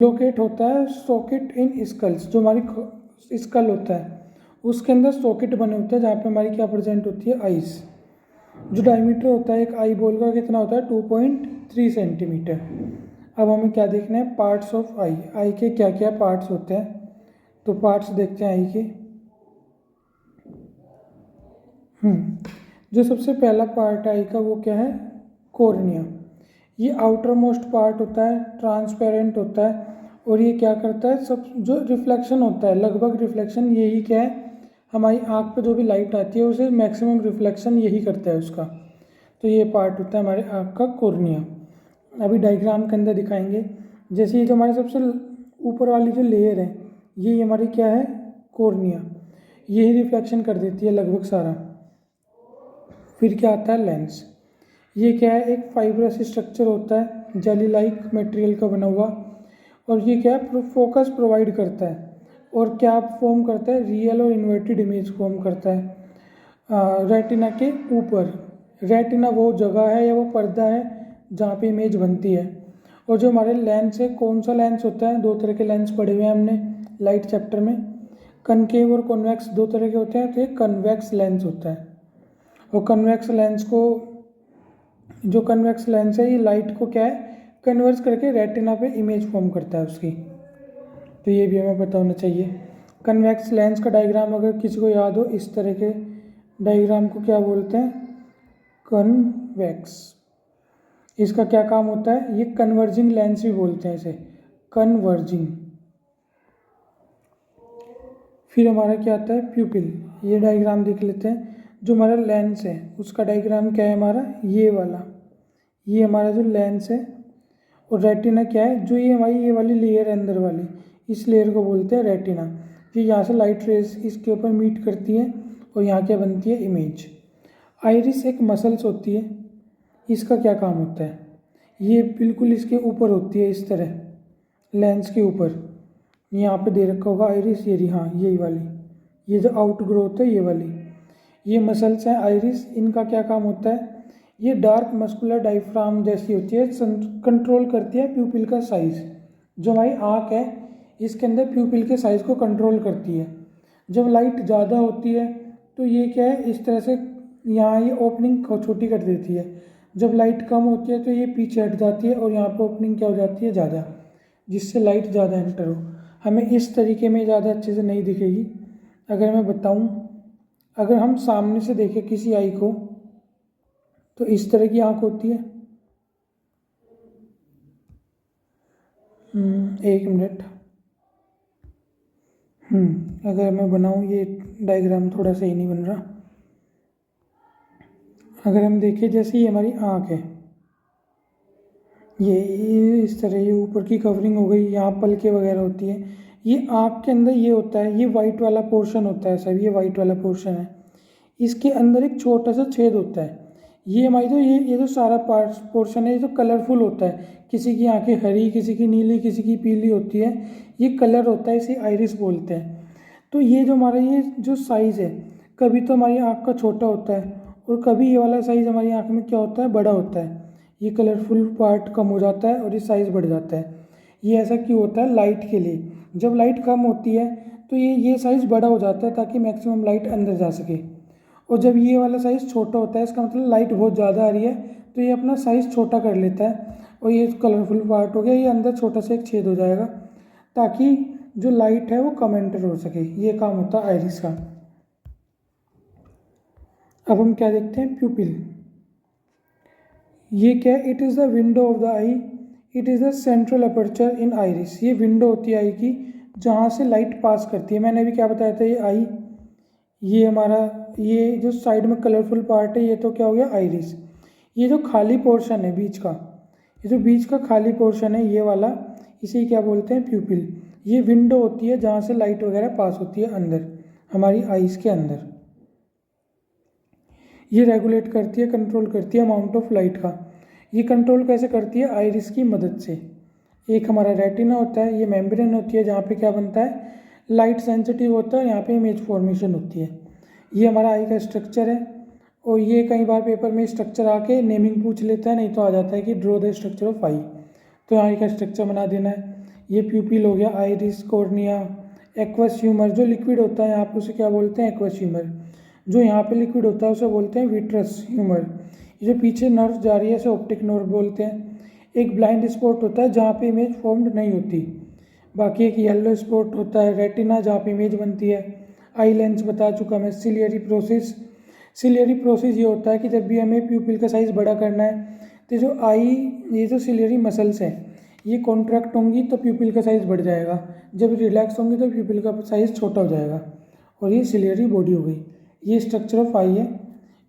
Locate होता है socket इन sculls, जो हमारी स्कल होता है उसके अंदर सॉकेट बने होते हैं जहाँ पे हमारी क्या प्रेजेंट होती है, आइस। जो डायमीटर होता है एक आई बॉल का कितना होता है, 2.3 सेंटीमीटर। अब हमें क्या देखना है, पार्ट्स ऑफ आई। आई के क्या क्या पार्ट्स होते हैं, तो पार्ट्स देखते हैं आई के। जो सबसे पहला पार्ट है आई का वो क्या है, कॉर्निया। ये आउटर मोस्ट पार्ट होता है, ट्रांसपेरेंट होता है, और ये क्या करता है, सब जो रिफ्लेक्शन होता है, लगभग रिफ्लेक्शन यही क्या है, हमारी आँख पे जो भी लाइट आती है उसे मैक्सिमम रिफ्लेक्शन यही करता है उसका। तो ये पार्ट होता है हमारे आँख का कॉर्निया। अभी डायग्राम के अंदर दिखाएंगे। जैसे ये जो हमारे सबसे ऊपर वाली जो लेयर है ये हमारी क्या है, कॉर्निया। यही रिफ्लेक्शन कर देती है लगभग सारा। फिर क्या आता है, लेंस। ये क्या है, एक फाइब्रस स्ट्रक्चर होता है जेली लाइक मटेरियल का बना हुआ, और ये क्या है, फोकस प्रोवाइड करता है। और क्या फॉर्म करता है, रियल और इन्वर्टेड इमेज फॉर्म करता है रेटिना के ऊपर। रेटिना वो जगह है या वो पर्दा है जहाँ पे इमेज बनती है। और जो हमारे लेंस है, कौन सा लेंस होता है, दो तरह के लेंस पढ़े हुए हैं हमने लाइट चैप्टर में, कनकेव और कॉन्वेक्स दो तरह के होते हैं। तो एक कन्वेक्स लेंस होता है, और कन्वेक्स लेंस को, जो कन्वेक्स लेंस है ये लाइट को क्या है, कन्वर्स करके रेटिना पे इमेज फॉर्म करता है उसकी। तो ये भी हमें पता होना चाहिए। कन्वेक्स लेंस का डायग्राम अगर किसी को याद हो, इस तरह के डायग्राम को क्या बोलते हैं, कन्वेक्स। इसका क्या काम होता है, ये कन्वर्जिंग लेंस भी बोलते हैं इसे, कन्वर्जिंग। फिर हमारा क्या आता है, प्यूपिल। ये डायग्राम देख लेते हैं। जो हमारा लेंस है उसका डायग्राम क्या है हमारा, ये वाला, ये हमारा जो लेंस है। और रेटिना क्या है, जो ये हमारी ये वाली लेयर है अंदर वाली, इस लेयर को बोलते हैं रेटिना। फिर यहाँ से लाइट रेज इसके ऊपर मीट करती है और यहाँ क्या बनती है, इमेज। आइरिस एक मसल्स होती है, इसका क्या काम होता है, ये बिल्कुल इसके ऊपर होती है, इस तरह लेंस के ऊपर। यहाँ पे दे रखा होगा आइरिस, ये रही, हाँ यही वाली, ये जो आउट ग्रोथ है ये वाली, ये मसल्स हैं आइरिस। इनका क्या काम होता है, ये डार्क मस्कुलर डायफ्राम जैसी होती है, कंट्रोल करती है प्यूपिल का साइज़। जो हमारी आँख है इसके अंदर प्यूपिल के साइज़ को कंट्रोल करती है। जब लाइट ज़्यादा होती है तो ये क्या है, इस तरह से यहाँ ये ओपनिंग छोटी कर देती है। जब लाइट कम होती है तो ये पीछे हट जाती है और यहाँ पे ओपनिंग क्या हो जाती है, ज़्यादा, जिससे लाइट ज़्यादा एंटर हो। हमें इस तरीके में ज़्यादा अच्छे से नहीं दिखेगी। अगर मैं बताऊँ, अगर हम सामने से देखें किसी आई को तो इस तरह की आँख होती है। एक मिनट। अगर मैं बनाऊँ, ये डायग्राम थोड़ा सही नहीं बन रहा। अगर हम देखें, जैसे ये हमारी आँख है, ये इस तरह, ये ऊपर की कवरिंग हो गई, यहाँ पलके वगैरह होती है। ये आँख के अंदर ये होता है, ये वाइट वाला पोर्शन होता है सब, ये वाइट वाला पोर्शन है। इसके अंदर एक छोटा सा छेद होता है। ये हमारी जो ये जो सारा पार्ट पोर्शन है, ये जो कलरफुल होता है, किसी की आंखें हरी, किसी की नीली, किसी की पीली होती है, ये कलर होता है, इसे आइरिस बोलते हैं। तो ये जो हमारा ये जो साइज़ है, कभी तो हमारी आँख का छोटा होता है और कभी ये वाला साइज़ हमारी आँख में क्या होता है, बड़ा होता है। ये कलरफुल पार्ट कम हो जाता है और ये साइज़ बढ़ जाता है। ये ऐसा क्यों होता है, लाइट के लिए। जब लाइट कम होती है तो ये साइज़ बड़ा हो जाता है ताकि मैक्सिमम लाइट अंदर जा सके। और जब ये वाला साइज़ छोटा होता है, इसका मतलब लाइट बहुत ज़्यादा आ रही है, तो ये अपना साइज़ छोटा कर लेता है और ये कलरफुल पार्ट हो गया, ये अंदर छोटा सा एक छेद हो जाएगा ताकि जो लाइट है वो कम एंटर हो सके। ये काम होता है आइरिस का। अब हम क्या देखते हैं, प्यूपिल। ये क्या है, it is the window of the I, it is the central aperture in iris. ये विंडो होती है आई की, जहाँ से लाइट पास करती है। मैंने अभी क्या बताया था, ये आई, ये हमारा ये जो साइड में कलरफुल पार्ट है, ये तो क्या हो गया, आइरिस। ये जो खाली पोर्शन है बीच का, ये जो बीच का खाली पोर्शन है ये वाला, इसे क्या बोलते हैं, प्यूपिल। ये विंडो होती है जहाँ से लाइट वगैरह पास होती है अंदर, हमारी आइज़ के अंदर। ये रेगुलेट करती है, कंट्रोल करती है अमाउंट ऑफ लाइट का। ये कंट्रोल कैसे करती है, आइरिस की मदद से। एक हमारा रेटिना होता है, ये मेम्ब्रेन होती है जहाँ पे क्या बनता है, लाइट सेंसिटिव होता है, यहाँ पे इमेज फॉर्मेशन होती है। ये हमारा आई का स्ट्रक्चर है। और ये कई बार पेपर में स्ट्रक्चर आके नेमिंग पूछ लेता है, नहीं तो आ जाता है कि ड्रॉ द स्ट्रक्चर ऑफ आई, तो आई का स्ट्रक्चर बना देना है। ये प्यूपिल हो गया, आइरिस, कॉर्निया, एक्वस ह्यूमर जो लिक्विड होता है यहाँ पे उसे क्या बोलते हैं, एक्वस ह्यूमर। जो यहाँ पे लिक्विड होता है उसे बोलते हैं विट्रस ह्यूमर। ये जो पीछे नर्व जा रही है इसे ऑप्टिक नर्व बोलते हैं। एक ब्लाइंड स्पॉट होता है जहाँ पे इमेज फॉर्म्ड नहीं होती। बाकी एक येलो स्पॉट होता है रेटिना जहाँ पे इमेज बनती है। आई लेंस बता चुका मैं। सिलियरी प्रोसेस, सिलियरी प्रोसेस ये होता है कि जब भी हमें प्यूपिल का साइज़ बड़ा करना है तो जो ये जो सिलियरी मसल्स हैं ये कॉन्ट्रैक्ट होंगी तो प्यूपिल का साइज़ बढ़ जाएगा, जब रिलैक्स होंगी तो प्यूपिल का साइज़ छोटा हो जाएगा। और ये सिलियरी बॉडी हो गई। ये स्ट्रक्चर ऑफ आई है,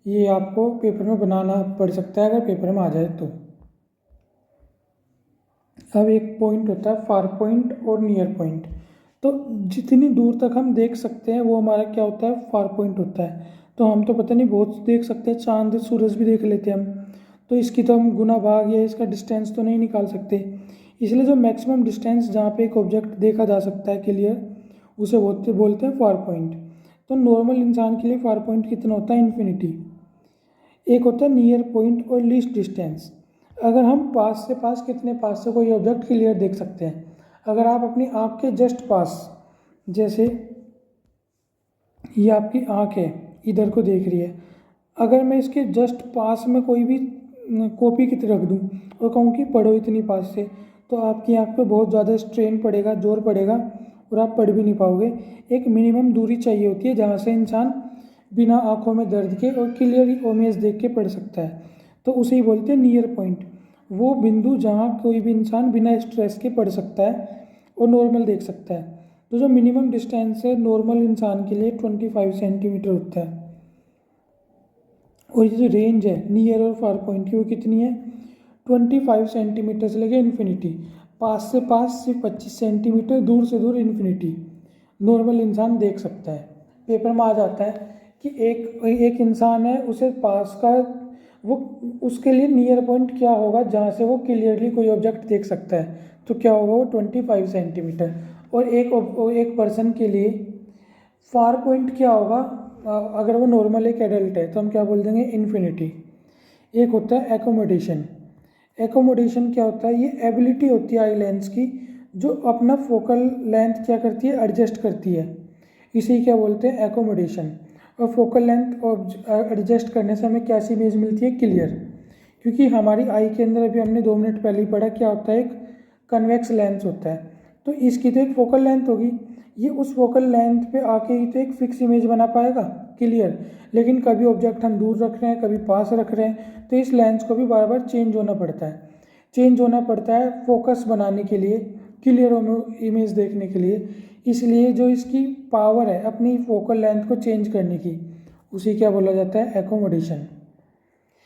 ये आपको पेपर में बनाना पड़ सकता है अगर पेपर में आ जाए तो। अब एक पॉइंट होता है फार पॉइंट और नियर पॉइंट। तो जितनी दूर तक हम देख सकते हैं वो हमारा क्या होता है, फार पॉइंट होता है। तो हम तो पता नहीं बहुत देख सकते हैं, चांद सूरज भी देख लेते हैं हम, तो इसकी तो हम गुना भाग या इसका डिस्टेंस तो नहीं निकाल सकते। इसलिए जो मैक्सिमम डिस्टेंस जहाँ पे एक ऑब्जेक्ट देखा जा सकता है क्लियर, उसे बोलते हैं फार पॉइंट। तो नॉर्मल इंसान के लिए फार पॉइंट कितना होता है, इन्फिनिटी। एक होता है नियर पॉइंट और लीस्ट डिस्टेंस। अगर हम पास से पास, कितने पास से कोई ऑब्जेक्ट क्लियर देख सकते हैं। अगर आप अपनी आँख के जस्ट पास, जैसे ये आपकी आँख है इधर को देख रही है, अगर मैं इसके जस्ट पास में कोई भी कॉपी की तरह रख दूँ और कहूँ कि पढ़ो इतनी पास से, तो आपकी आँख पे बहुत ज़्यादा स्ट्रेन पड़ेगा, जोर पड़ेगा और आप पढ़ भी नहीं पाओगे। एक मिनिमम दूरी चाहिए होती है जहाँ से इंसान बिना आँखों में दर्द के और क्लियर इमेज देख के पढ़ सकता है, तो उसे ही बोलते हैं नियर पॉइंट। वो बिंदु जहाँ कोई भी इंसान बिना स्ट्रेस के पढ़ सकता है और नॉर्मल देख सकता है। तो जो मिनिमम डिस्टेंस है नॉर्मल इंसान के लिए 25 सेंटीमीटर होता है। और ये जो रेंज है नियर और फार पॉइंट की वो कितनी है, 25 सेंटीमीटर से लेके इन्फिनिटी। पास से पास सिर्फ 25 सेंटीमीटर, दूर से दूर इन्फिनिटी नॉर्मल इंसान देख सकता है। पेपर में आ जाता है कि एक इंसान है, उसे पास का वो उसके लिए नियर पॉइंट क्या होगा जहाँ से वो क्लियरली कोई ऑब्जेक्ट देख सकता है, तो क्या होगा वो 25 सेंटीमीटर। और एक पर्सन के लिए फार पॉइंट क्या होगा, अगर वो नॉर्मल एक एडल्ट है तो हम क्या बोल देंगे, इन्फिनिटी। एक होता है एकोमोडेशन। एकोमोडेशन क्या होता है, ये एबिलिटी होती है आई लेंस की जो अपना फोकल लेंथ क्या करती है, एडजस्ट करती है, इसे क्या बोलते हैं, एकोमोडेशन। और फोकल लेंथ एडजस्ट करने से हमें कैसी इमेज मिलती है, क्लियर। क्योंकि हमारी आई के अंदर अभी हमने 2 मिनट पहले ही पढ़ा क्या होता है, एक कन्वेक्स लेंस होता है। तो इसकी तो एक फोकल लेंथ होगी, ये उस फोकल लेंथ पे आके ही तो एक फिक्स इमेज बना पाएगा, क्लियर। लेकिन कभी ऑब्जेक्ट हम दूर रख रहे हैं, कभी पास रख रहे हैं, तो इस लेंस को भी बार बार चेंज होना पड़ता है। चेंज होना पड़ता है फोकस बनाने के लिए, क्लियर इमेज देखने के लिए। इसलिए जो इसकी पावर है अपनी फोकल लेंथ को चेंज करने की, उसी क्या बोला जाता है, एकोमोडेशन।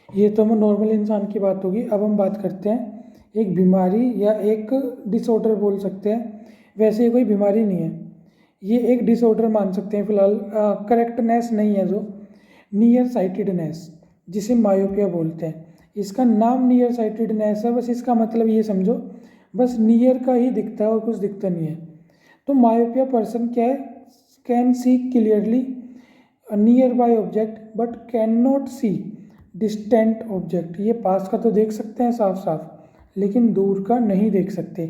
ये तो हम नॉर्मल इंसान की बात होगी। अब हम बात करते हैं एक बीमारी या एक डिसऑर्डर बोल सकते हैं, वैसे ये कोई बीमारी नहीं है, ये एक डिसऑर्डर मान सकते हैं फिलहाल, करेक्टनेस नहीं है जो, नियर साइटेडनेस जिसे मायोपिया बोलते हैं। इसका नाम नियर साइटेडनेस है, बस इसका मतलब ये समझो, बस नियर का ही दिखता है और कुछ दिखता नहीं है। तो मायोपिया पर्सन क्या है, can see clearly near by object but can not see distant object. ये पास का तो देख सकते हैं साफ साफ, लेकिन दूर का नहीं देख सकते।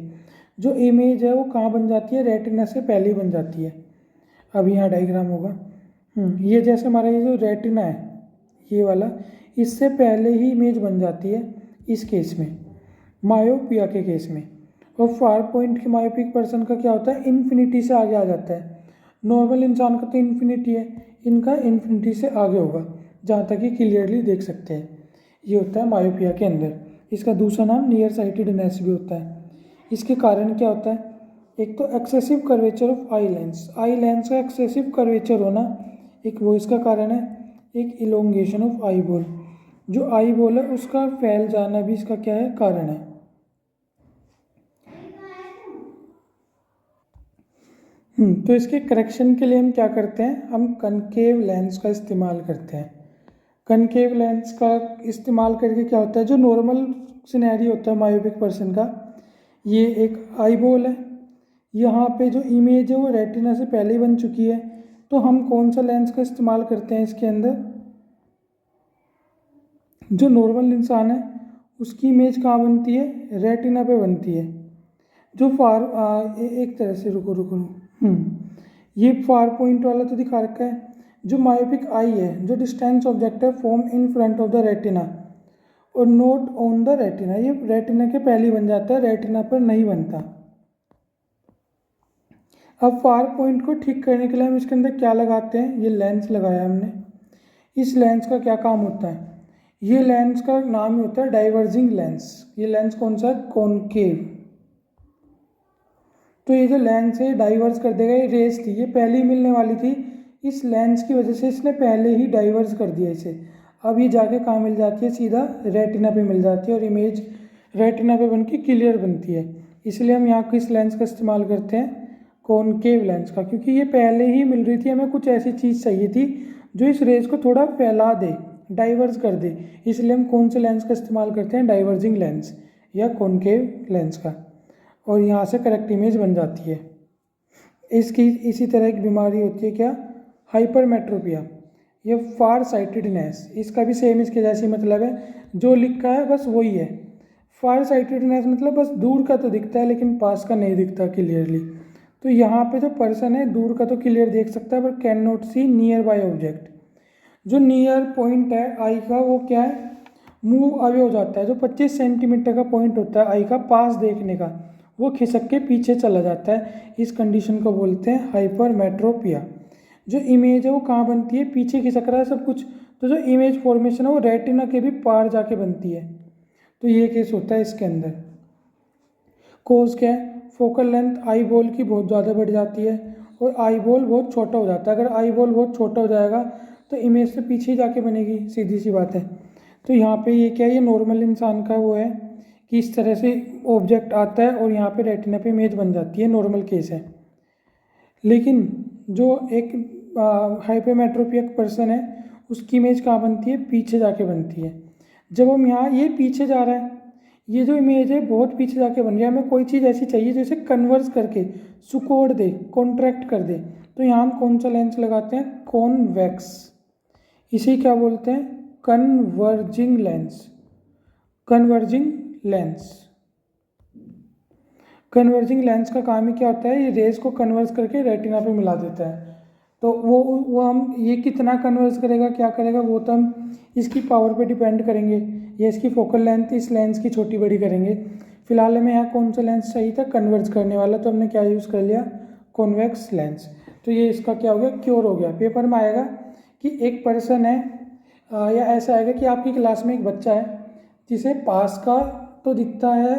जो इमेज है वो कहाँ बन जाती है, रेटिना से पहले ही बन जाती है। अब यहाँ डायग्राम होगा, ये जैसे हमारा ये जो रेटिना है ये वाला, इससे पहले ही इमेज बन जाती है इस केस में, मायोपिया के केस में। और फार पॉइंट के मायोपिक पर्सन का क्या होता है, इन्फिनिटी से आगे आ जाता है। नॉर्मल इंसान का तो इन्फिनिटी है, इनका इन्फिनिटी से आगे होगा जहाँ तक कि क्लियरली देख सकते हैं। ये होता है मायोपिया के अंदर। इसका दूसरा नाम नियर साइटेडनेस भी होता है। इसके कारण क्या होता है, एक तो excessive curvature of eye lens, eye lens का एक्सेसिव कर्वेचर होना एक वो इसका कारण है। एक इलोंगेशन ऑफ आई बॉल, जो आई बॉल है उसका फैल जाना भी इसका क्या है, कारण है। तो इसके करेक्शन के लिए हम क्या करते हैं, हम कनकेव लेंस का इस्तेमाल करते हैं। कनकेव लेंस का इस्तेमाल करके क्या होता है, जो नॉर्मल सिनेरियो होता है मायोपिक पर्सन का, ये एक आई बॉल है, यहाँ पे जो इमेज है वो रेटिना से पहले ही बन चुकी है। तो हम कौन सा लेंस का इस्तेमाल करते हैं इसके अंदर, जो नॉर्मल इंसान है उसकी इमेज कहाँ बनती है, रेटिना पे बनती है। जो एक तरह से रुको ये फार पॉइंट वाला तो दिखा रखा है। जो मायोपिक आई है, जो डिस्टेंस ऑब्जेक्ट है form in front of the retina और नोट ऑन द रेटिना, ये रेटिना के पहले बन जाता है, रेटिना पर नहीं बनता। अब फार पॉइंट को ठीक करने के लिए हम इसके अंदर क्या लगाते हैं, ये लेंस लगाया हमने। इस लेंस का क्या काम होता है, ये लेंस का नाम होता है डाइवर्जिंग लेंस। ये लेंस कौन सा है, कॉनकेव। तो ये जो लेंस है डाइवर्स कर देगा। ये रेस थी, ये पहले ही मिलने वाली थी, इस लेंस की वजह से इसने पहले ही डाइवर्स कर दिया इसे। अब ये जाके कहाँ मिल जाती है, सीधा रेटिना पे मिल जाती है और इमेज रेटिना पे बनके क्लियर बनती है। इसलिए हम यहाँ किस लेंस का इस्तेमाल करते हैं, कॉनकेव लेंस का, क्योंकि ये पहले ही मिल रही थी। हमें कुछ ऐसी चीज़ चाहिए थी जो इस रेस को थोड़ा फैला दे, डाइवर्स कर दे, इसलिए हम कौन से लेंस का इस्तेमाल करते हैं, डाइवर्जिंग लेंस या कॉनकेव लेंस का, और यहाँ से करेक्ट इमेज बन जाती है। इसकी इसी तरह एक बीमारी होती है क्या, हाइपरमेट्रोपिया, ये फार साइटेडनेस। इसका भी सेम इसके जैसी मतलब है, जो लिखा है बस वही है। फार साइटेडनेस मतलब बस दूर का तो दिखता है लेकिन पास का नहीं दिखता क्लियरली। तो यहाँ पे जो पर्सन है दूर का तो क्लियर देख सकता है पर can not see nearby object. जो नियर पॉइंट है आई का वो क्या है, मूव अवे हो जाता है। जो 25 सेंटीमीटर का पॉइंट होता है आई का पास देखने का, वो खिसक के पीछे चला जाता है। इस कंडीशन को बोलते हैं हाइपरमेट्रोपिया। जो इमेज है वो कहाँ बनती है, पीछे खिसक रहा है सब कुछ, तो जो इमेज फॉर्मेशन है वो रेटिना के भी पार जाके बनती है। तो ये केस होता है इसके अंदर। कोज क्या है, फोकल लेंथ आई बॉल की बहुत ज़्यादा बढ़ जाती है और आई बॉल बहुत छोटा हो जाता है। अगर आई बॉल बहुत छोटा हो जाएगा तो इमेज से पीछे ही जाके बनेगी, सीधी सी बात है। तो यहाँ पे ये क्या है, ये नॉर्मल इंसान का वो है कि इस तरह से ऑब्जेक्ट आता है और यहाँ पे रेटिना पे इमेज बन जाती है, नॉर्मल केस है। लेकिन जो एक हाइपरमेट्रोपिक पर्सन है उसकी इमेज कहाँ बनती है, पीछे जाके बनती है। जब हम यहाँ ये पीछे जा रहा है, ये जो इमेज है बहुत पीछे जाके बन रही है, हमें कोई चीज़ ऐसी चाहिए जो इसे कन्वर्स करके सुकोड़ दे, कॉन्ट्रैक्ट कर दे। तो यहाँ हम कौन सा लेंस लगाते हैं, कॉन्वेक्स। इसे क्या बोलते हैं, converging lens. Converging lens, converging lens का काम ही क्या होता है, ये रेज को कन्वर्स करके रेटिना पे मिला देता है। तो वो हम ये कितना कन्वर्स करेगा, क्या करेगा, वो तो हम इसकी पावर पे डिपेंड करेंगे। ये इसकी फोकल लेंथ इस लेंस की छोटी बड़ी करेंगे। फिलहाल हमें यहाँ कौन सा लेंस चाहिए था, कन्वर्ज करने वाला, तो हमने क्या यूज़ कर लिया, कॉन्वेक्स लेंस। तो ये इसका क्या हो गया, क्योर हो गया। पेपर में आएगा कि एक पर्सन है या ऐसा आएगा कि आपकी क्लास में एक बच्चा है जिसे पास का तो दिखता है,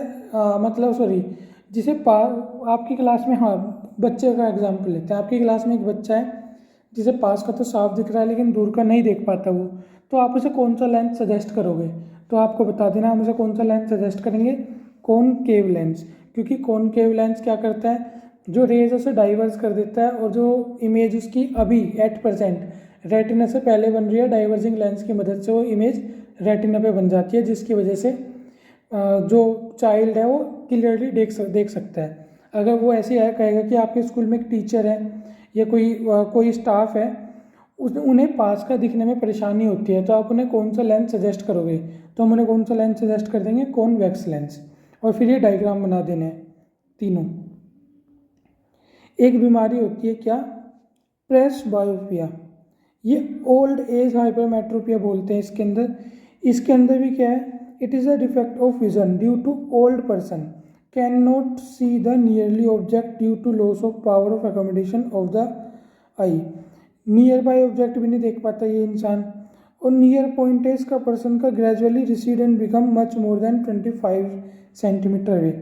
मतलब सॉरी, जिसे आपकी क्लास में, हाँ बच्चे का एग्जाम्पल लेते हैं, आपकी क्लास में एक बच्चा है जिसे पास का तो साफ दिख रहा है लेकिन दूर का नहीं देख पाता वो, तो आप उसे कौन सा लेंस सजेस्ट करोगे, तो आपको बता देना हम उसे कौन सा लेंस सजेस्ट करेंगे, कॉनकेव लेंस। क्योंकि कॉनकेव लेंस क्या करता है, जो रेज उसे डाइवर्स कर देता है और जो इमेज उसकी अभी एट परसेंट रेटिना से पहले बन रही है, डाइवर्जिंग लेंस की मदद से वो इमेज रेटिना पे बन जाती है, जिसकी वजह से जो चाइल्ड है वो क्लियरली देख सकता है। अगर वो ऐसे है कहेगा कि आपके स्कूल में एक टीचर है या कोई स्टाफ है, उन्हें पास का दिखने में परेशानी होती है, तो आप उन्हें कौन सा लेंस सजेस्ट करोगे, तो हम उन्हें कौन सा लेंस सजेस्ट कर देंगे, कॉन्वेक्स लेंस। और फिर ये डायग्राम बना देने हैं तीनों। एक बीमारी होती है क्या, प्रेसबायोपिया, ये ओल्ड एज हाइपरमेट्रोपिया बोलते हैं इसके अंदर भी क्या है, it is a defect of vision due to old person can not see the nearly object due to loss of power of accommodation of the eye. Nearby object भी नहीं देख पाता ये इंसान। और नियर पॉइंट है इसका person का gradually recede and become much more than 25 centimetre way.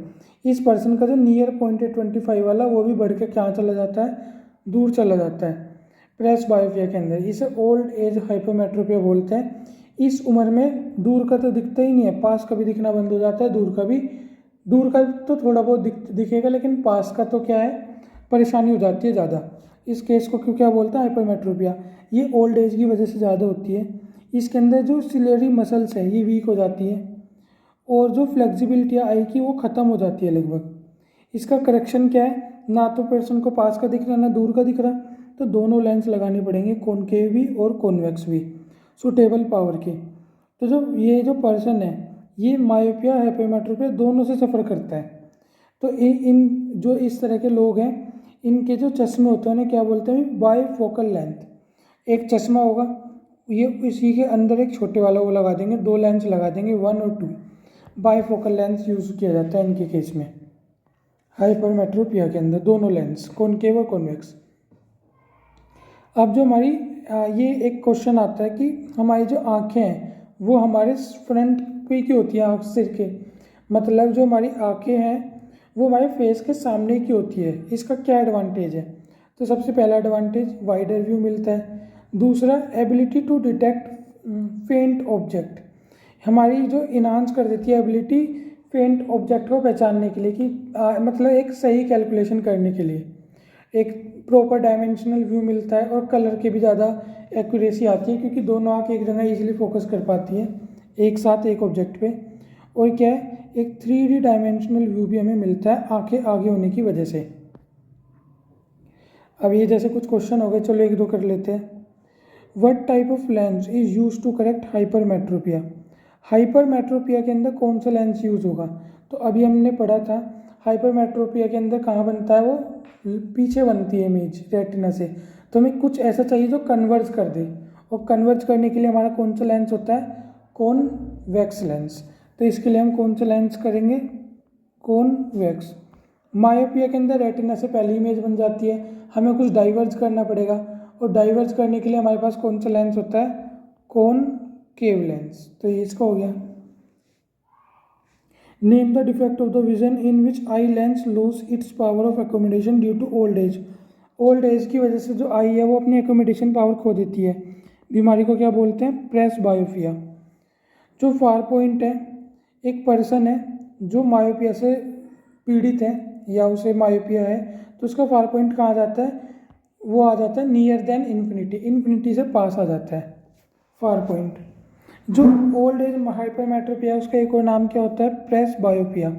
इस पर्सन का जो नियर पॉइंट है 25 वाला, वो भी बढ़ के क्या चला जाता है, दूर चला जाता है प्रेसबायोपिया के अंदर। इसे ओल्ड एज हाइपरमेट्रोपिया बोलते हैं। इस उम्र में दूर का तो दिखता ही नहीं है, पास का भी दिखना बंद हो जाता है, दूर का तो थोड़ा बहुत दिखेगा लेकिन पास का तो क्या है, परेशानी हो जाती है ज़्यादा। इस केस को क्यों क्या बोलते हैं, हाइपरमेट्रोपिया। ये ओल्ड एज की वजह से ज़्यादा होती है। इसके अंदर जो सिलेरी मसल्स है ये वीक हो जाती है और जो फ्लेक्सिबिलिटी आई की वो ख़त्म हो जाती है लगभग। इसका करेक्शन क्या है, ना तो पर्सन को पास का दिख रहा ना दूर का दिख रहा, तो दोनों लेंस लगाने पड़ेंगे, कॉनकेव भी और कॉन्वेक्स भी, सुटेबल पावर के। तो जो पर्सन है ये मायोपिया हाइपरमेट्रोपिया दोनों से सफ़र करता है। तो इन जो इस तरह के लोग हैं, इनके जो चश्मे होते हैं उन्हें क्या बोलते हैं, बाईफोकल लेंथ। एक चश्मा होगा, ये इसी के अंदर एक छोटे वाला वो लगा देंगे, 2 लेंस लगा देंगे, 1 और 2। बाईफोकल लेंस यूज़ किया जाता है इनके केस में, हाइपरमेट्रोपिया के अंदर दोनों लेंस, कॉनकेव और कॉन्वेक्स। अब जो हमारी ये एक क्वेश्चन आता है कि हमारी जो आँखें हैं वो हमारे फ्रंट पे की होती है, आँख सिर के, मतलब जो हमारी आँखें हैं वो हमारे फेस के सामने की होती है। इसका क्या एडवांटेज है? तो सबसे पहला एडवांटेज वाइडर व्यू मिलता है। दूसरा, एबिलिटी टू डिटेक्ट फेंट ऑब्जेक्ट, हमारी जो इन्हांस कर देती है एबिलिटी फेंट ऑब्जेक्ट को पहचानने के लिए कि मतलब एक सही कैलकुलेशन करने के लिए। एक प्रॉपर डायमेंशनल व्यू मिलता है और कलर की भी ज़्यादा एक्यूरेसी आती है, क्योंकि दोनों आँख एक जगह ईजिली फोकस कर पाती है एक साथ एक ऑब्जेक्ट पे। और क्या है, एक 3D डायमेंशनल व्यू भी हमें मिलता है आँखें आगे होने की वजह से। अब ये जैसे कुछ क्वेश्चन हो गए, चलो एक दो कर लेते हैं। What type of lens is use to correct hypermetropia? Hypermetropia के अंदर कौन सा लेंस यूज होगा? तो अभी हमने पढ़ा था हाइपरमेट्रोपिया के अंदर कहाँ बनता है, वो पीछे बनती है इमेज रेटिना से। तो हमें कुछ ऐसा चाहिए जो कन्वर्ज कर दे, और कन्वर्ज करने के लिए हमारा कौन सा लेंस होता है, कॉन्वेक्स लेंस। तो इसके लिए हम कौन सा लेंस करेंगे, कॉन्वेक्स। मायोपिया के अंदर रेटिना से पहली इमेज बन जाती है, हमें कुछ डाइवर्ज करना पड़ेगा, और डाइवर्ज करने के लिए हमारे पास कौन सा लेंस होता है, कॉनकेव लेंस। तो ये इसका हो गया। Name the defect of the vision in which eye lens lose its power of accommodation due to old age. Old age की वजह से जो आई है वो अपनी एकोमोडेशन पावर खो देती है। बीमारी को क्या बोलते हैं, प्रेस बायोपिया। जो फार पॉइंट है, एक पर्सन है जो मायोपिया से पीड़ित है या उसे मायोपिया है, तो उसका फार पॉइंट कहाँ आ जाता है, वो आ जाता है नियर देन इन्फिनिटी, इन्फिनिटी से पास आ जाता है फार पॉइंट। जो ओल्ड एज हाइपरमेट्रोपिया उसका एक और नाम क्या होता है, प्रेस बायोपिया।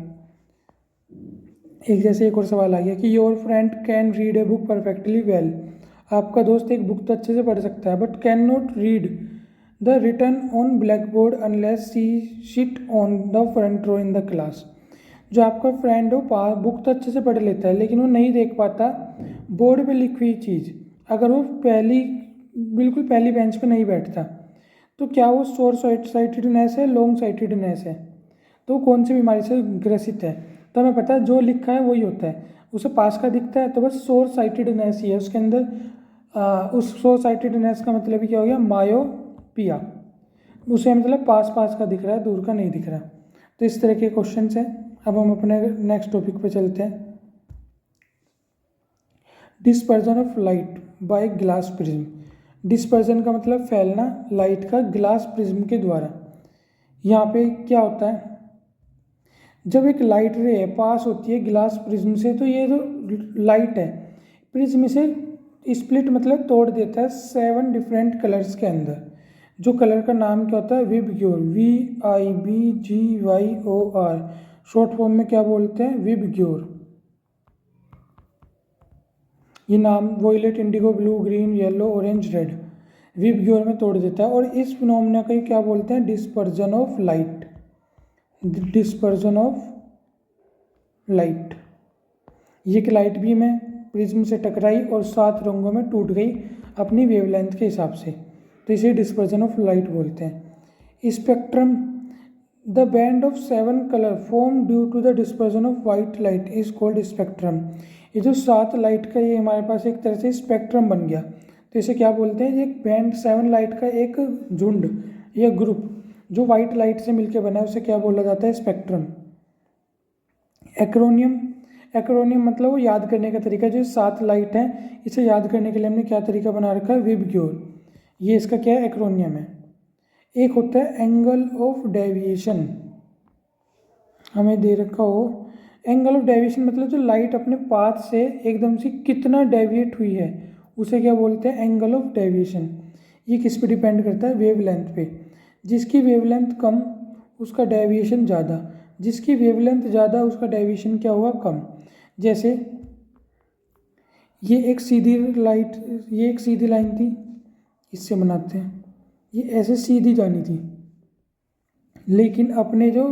एक जैसे एक और सवाल आ गया कि your friend can read a book perfectly well. आपका दोस्त एक बुक तो अच्छे से पढ़ सकता है but can not read the written on black board unless she sit on the front row in the class. जो आपका फ्रेंड हो बुक तो अच्छे से पढ़ लेता है लेकिन वो नहीं देख पाता बोर्ड पे लिखी हुई चीज़, अगर वो बिल्कुल पहली बेंच पे नहीं बैठता। तो क्या वो शॉर्ट साइटेडनेस है, लॉन्ग साइटेडनेस है? तो कौन सी बीमारी से ग्रसित है? तो हमें पता है जो लिखा है वही होता है, उसे पास का दिखता है तो बस शॉर्ट साइटेडनेस ही है उसके अंदर। उस शॉर्ट साइटेडनेस का मतलब ही क्या हो गया, मायोपिया। उसे मतलब पास पास का दिख रहा है, दूर का नहीं दिख रहा। तो इस तरह के क्वेश्चन हैं। अब हम अपने नेक्स्ट टॉपिक पे चलते हैं। Dispersion of light by glass prism. Dispersion का मतलब फैलना लाइट का ग्लास प्रिज्म के द्वारा। यहाँ पे क्या होता है, जब एक लाइट रे पास होती है ग्लास प्रिज्म से, तो ये जो लाइट है प्रिज्म से स्प्लिट मतलब तोड़ देता है 7 डिफरेंट कलर्स के अंदर। जो कलर का नाम क्या होता है, विबग्योर, VIBGYOR। शॉर्ट फॉर्म में क्या बोलते हैं, विबग्योर। ये नाम violet, indigo, blue, green, yellow, orange, red, VIBGYOR में तोड़ देता है। और इस फिनोमेना को क्या बोलते हैं, dispersion of light. Dispersion of light. ये कि लाइट बीम है, प्रिज्म से टकराई और 7 रंगों में टूट गई अपनी वेवलेंथ के हिसाब से, तो इसे डिस्पर्जन ऑफ लाइट बोलते हैं। Spectrum, the band of 7 colour form due to the dispersion of white light is called spectrum. ये जो 7 लाइट का ये हमारे पास एक तरह से स्पेक्ट्रम बन गया, तो इसे क्या बोलते हैं, ये बैंड 7 लाइट का एक झुंड या ग्रुप जो वाइट लाइट से मिलकर बना है उसे क्या बोला जाता है, स्पेक्ट्रम। एक्रोनियम, एक्रोनियम मतलब वो याद करने का तरीका, जो 7 लाइट है इसे याद करने के लिए हमने क्या तरीका बना रखा है, विबग्योर। ये इसका क्या है, एक्रोनियम है। एक होता है एंगल ऑफ डेविएशन, हमें दे रखा हो एंगल ऑफ डेविएशन मतलब जो लाइट अपने पाथ से एकदम से कितना डेविएट हुई है उसे क्या बोलते हैं, एंगल ऑफ डेविएशन। ये किस पे डिपेंड करता है, वेवलेंथ पे। जिसकी वेवलेंथ कम उसका डेविएशन ज़्यादा, जिसकी वेवलेंथ ज़्यादा उसका डेविएशन क्या हुआ, कम। जैसे ये एक सीधी लाइन थी, इससे बनाते हैं, ये ऐसे सीधी जानी थी, लेकिन अपने जो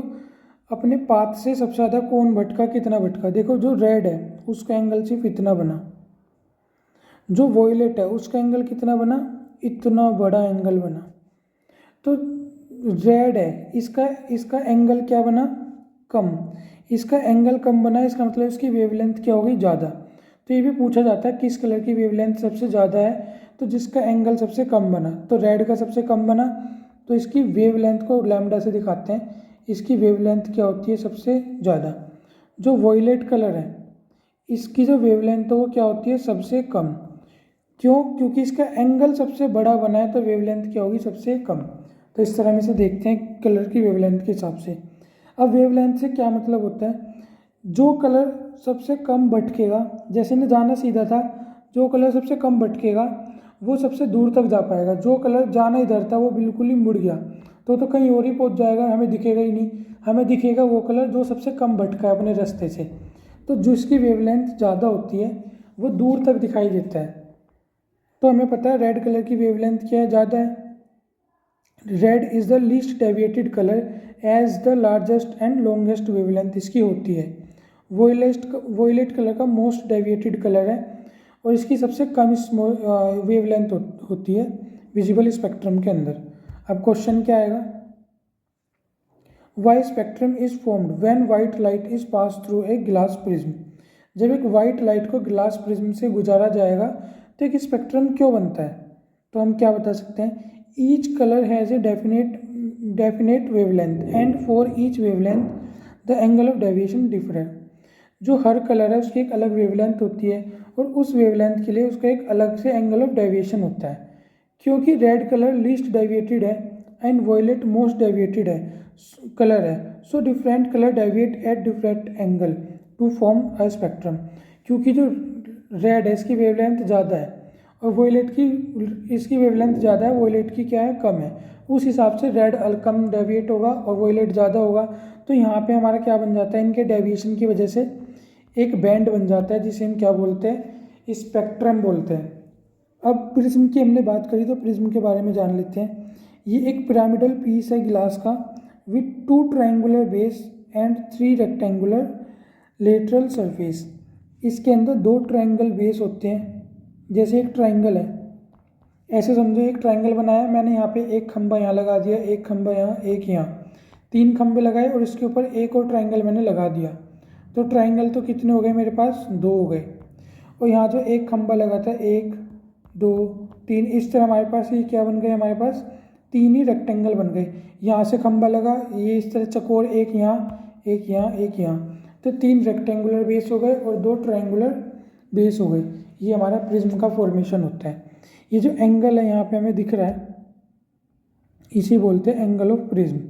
अपने पाथ से सबसे ज़्यादा कौन भटका, कितना भटका। देखो जो रेड है उसका एंगल सिर्फ इतना बना, जो वॉयलेट है उसका एंगल कितना बना, इतना बड़ा एंगल बना। तो रेड है इसका इसका एंगल क्या बना, कम। इसका एंगल कम बना, इसका मतलब इसकी वेवलेंथ क्या होगी, ज़्यादा। तो ये भी पूछा जाता है किस कलर की वेवलेंथ सबसे ज़्यादा है, तो जिसका एंगल सबसे कम बना। तो रेड का सबसे कम बना, तो इसकी वेवलेंथ को लैम्डा से दिखाते हैं, इसकी वेवलेंथ क्या होती है सबसे ज़्यादा। जो वॉयलेट कलर है इसकी जो वेवलेंथ है वो क्या होती है, सबसे कम। क्यों, क्योंकि इसका एंगल सबसे बड़ा बना है, तो वेवलेंथ क्या होगी, सबसे कम। तो इस तरह में से देखते हैं कलर की वेवलेंथ के हिसाब से। अब वेवलेंथ से क्या मतलब होता है, जो कलर सबसे कम भटकेगा, जैसे ने जाना सीधा था, जो कलर सबसे कम भटकेगा वो सबसे दूर तक जा पाएगा। जो कलर जाना इधर था वो बिल्कुल ही मुड़ गया तो कहीं और ही पहुंच जाएगा, हमें दिखेगा ही नहीं। हमें दिखेगा वो कलर जो सबसे कम भटका है अपने रास्ते से। तो जिसकी वेवलेंथ ज़्यादा होती है वो दूर तक दिखाई देता है। तो हमें पता है रेड कलर की वेवलेंथ क्या है, ज़्यादा है। Red is the least deviated colour as the largest and longest wavelength इसकी होती है। वोयलेट कलर का मोस्ट डेविएटेड कलर है और इसकी सबसे कम वेवलेंथ होती है विजिबल स्पेक्ट्रम के अंदर। अब क्वेश्चन क्या आएगा, why spectrum is formed when white light is pass through a glass prism. जब एक वाइट लाइट को ग्लास प्रिज्म से गुजारा जाएगा तो एक स्पेक्ट्रम क्यों बनता है। तो हम क्या बता सकते हैं, each colour has a definite wavelength and for each wavelength the angle of deviation differ. जो हर कलर है उसकी एक अलग वेवलेंथ होती है और उस वेवलेंथ के लिए उसका एक अलग से एंगल ऑफ डेविएशन होता है। क्योंकि रेड कलर लीस्ट डेविएटेड है एंड वॉयलेट मोस्ट डेविएटेड है कलर है, so different colour deviate at different angle to form a spectrum. क्योंकि जो रेड है इसकी वेवलेंथ ज़्यादा है और वॉयलेट की इसकी वेवलेंथ ज़्यादा है, वॉयलेट की क्या है, कम है। उस हिसाब से रेड कम डेविएट होगा और वॉयलेट ज़्यादा होगा। तो यहाँ पे हमारा क्या बन जाता है, इनके डेविएशन की वजह से एक बैंड बन जाता है जिसे हम क्या बोलते हैं, स्पेक्ट्रम बोलते हैं। अब प्रिज्म की हमने बात करी तो प्रिज्म के बारे में जान लेते हैं। ये एक पिरामिडल पीस है गिलास का with 2 triangular base and 3 rectangular lateral surface. इसके अंदर 2 ट्रायंगल बेस होते हैं। जैसे एक ट्रायंगल है, ऐसे समझो एक ट्रायंगल बनाया मैंने, यहाँ पे एक खंभा यहाँ लगा दिया, एक खंभा यहाँ, एक यहाँ, 3 खंभे लगाए और इसके ऊपर एक और ट्रायंगल मैंने लगा दिया। तो ट्रायंगल तो कितने हो गए मेरे पास, 2 हो गए। और यहाँ जो एक खंभा लगा था, 1 2 3, इस तरह हमारे पास ये क्या बन गए, हमारे पास 3 ही रेक्टेंगल बन गए। यहाँ से खंभा लगा, ये इस तरह चकोर, एक यहाँ, एक यहाँ, एक यहाँ, तो 3 रेक्टेंगुलर बेस हो गए और 2 ट्रायंगुलर बेस हो गए। ये हमारा प्रिज्म का फॉर्मेशन होता है। ये जो एंगल है यहाँ पे हमें दिख रहा है, इसी बोलते हैं एंगल ऑफ प्रिज्म।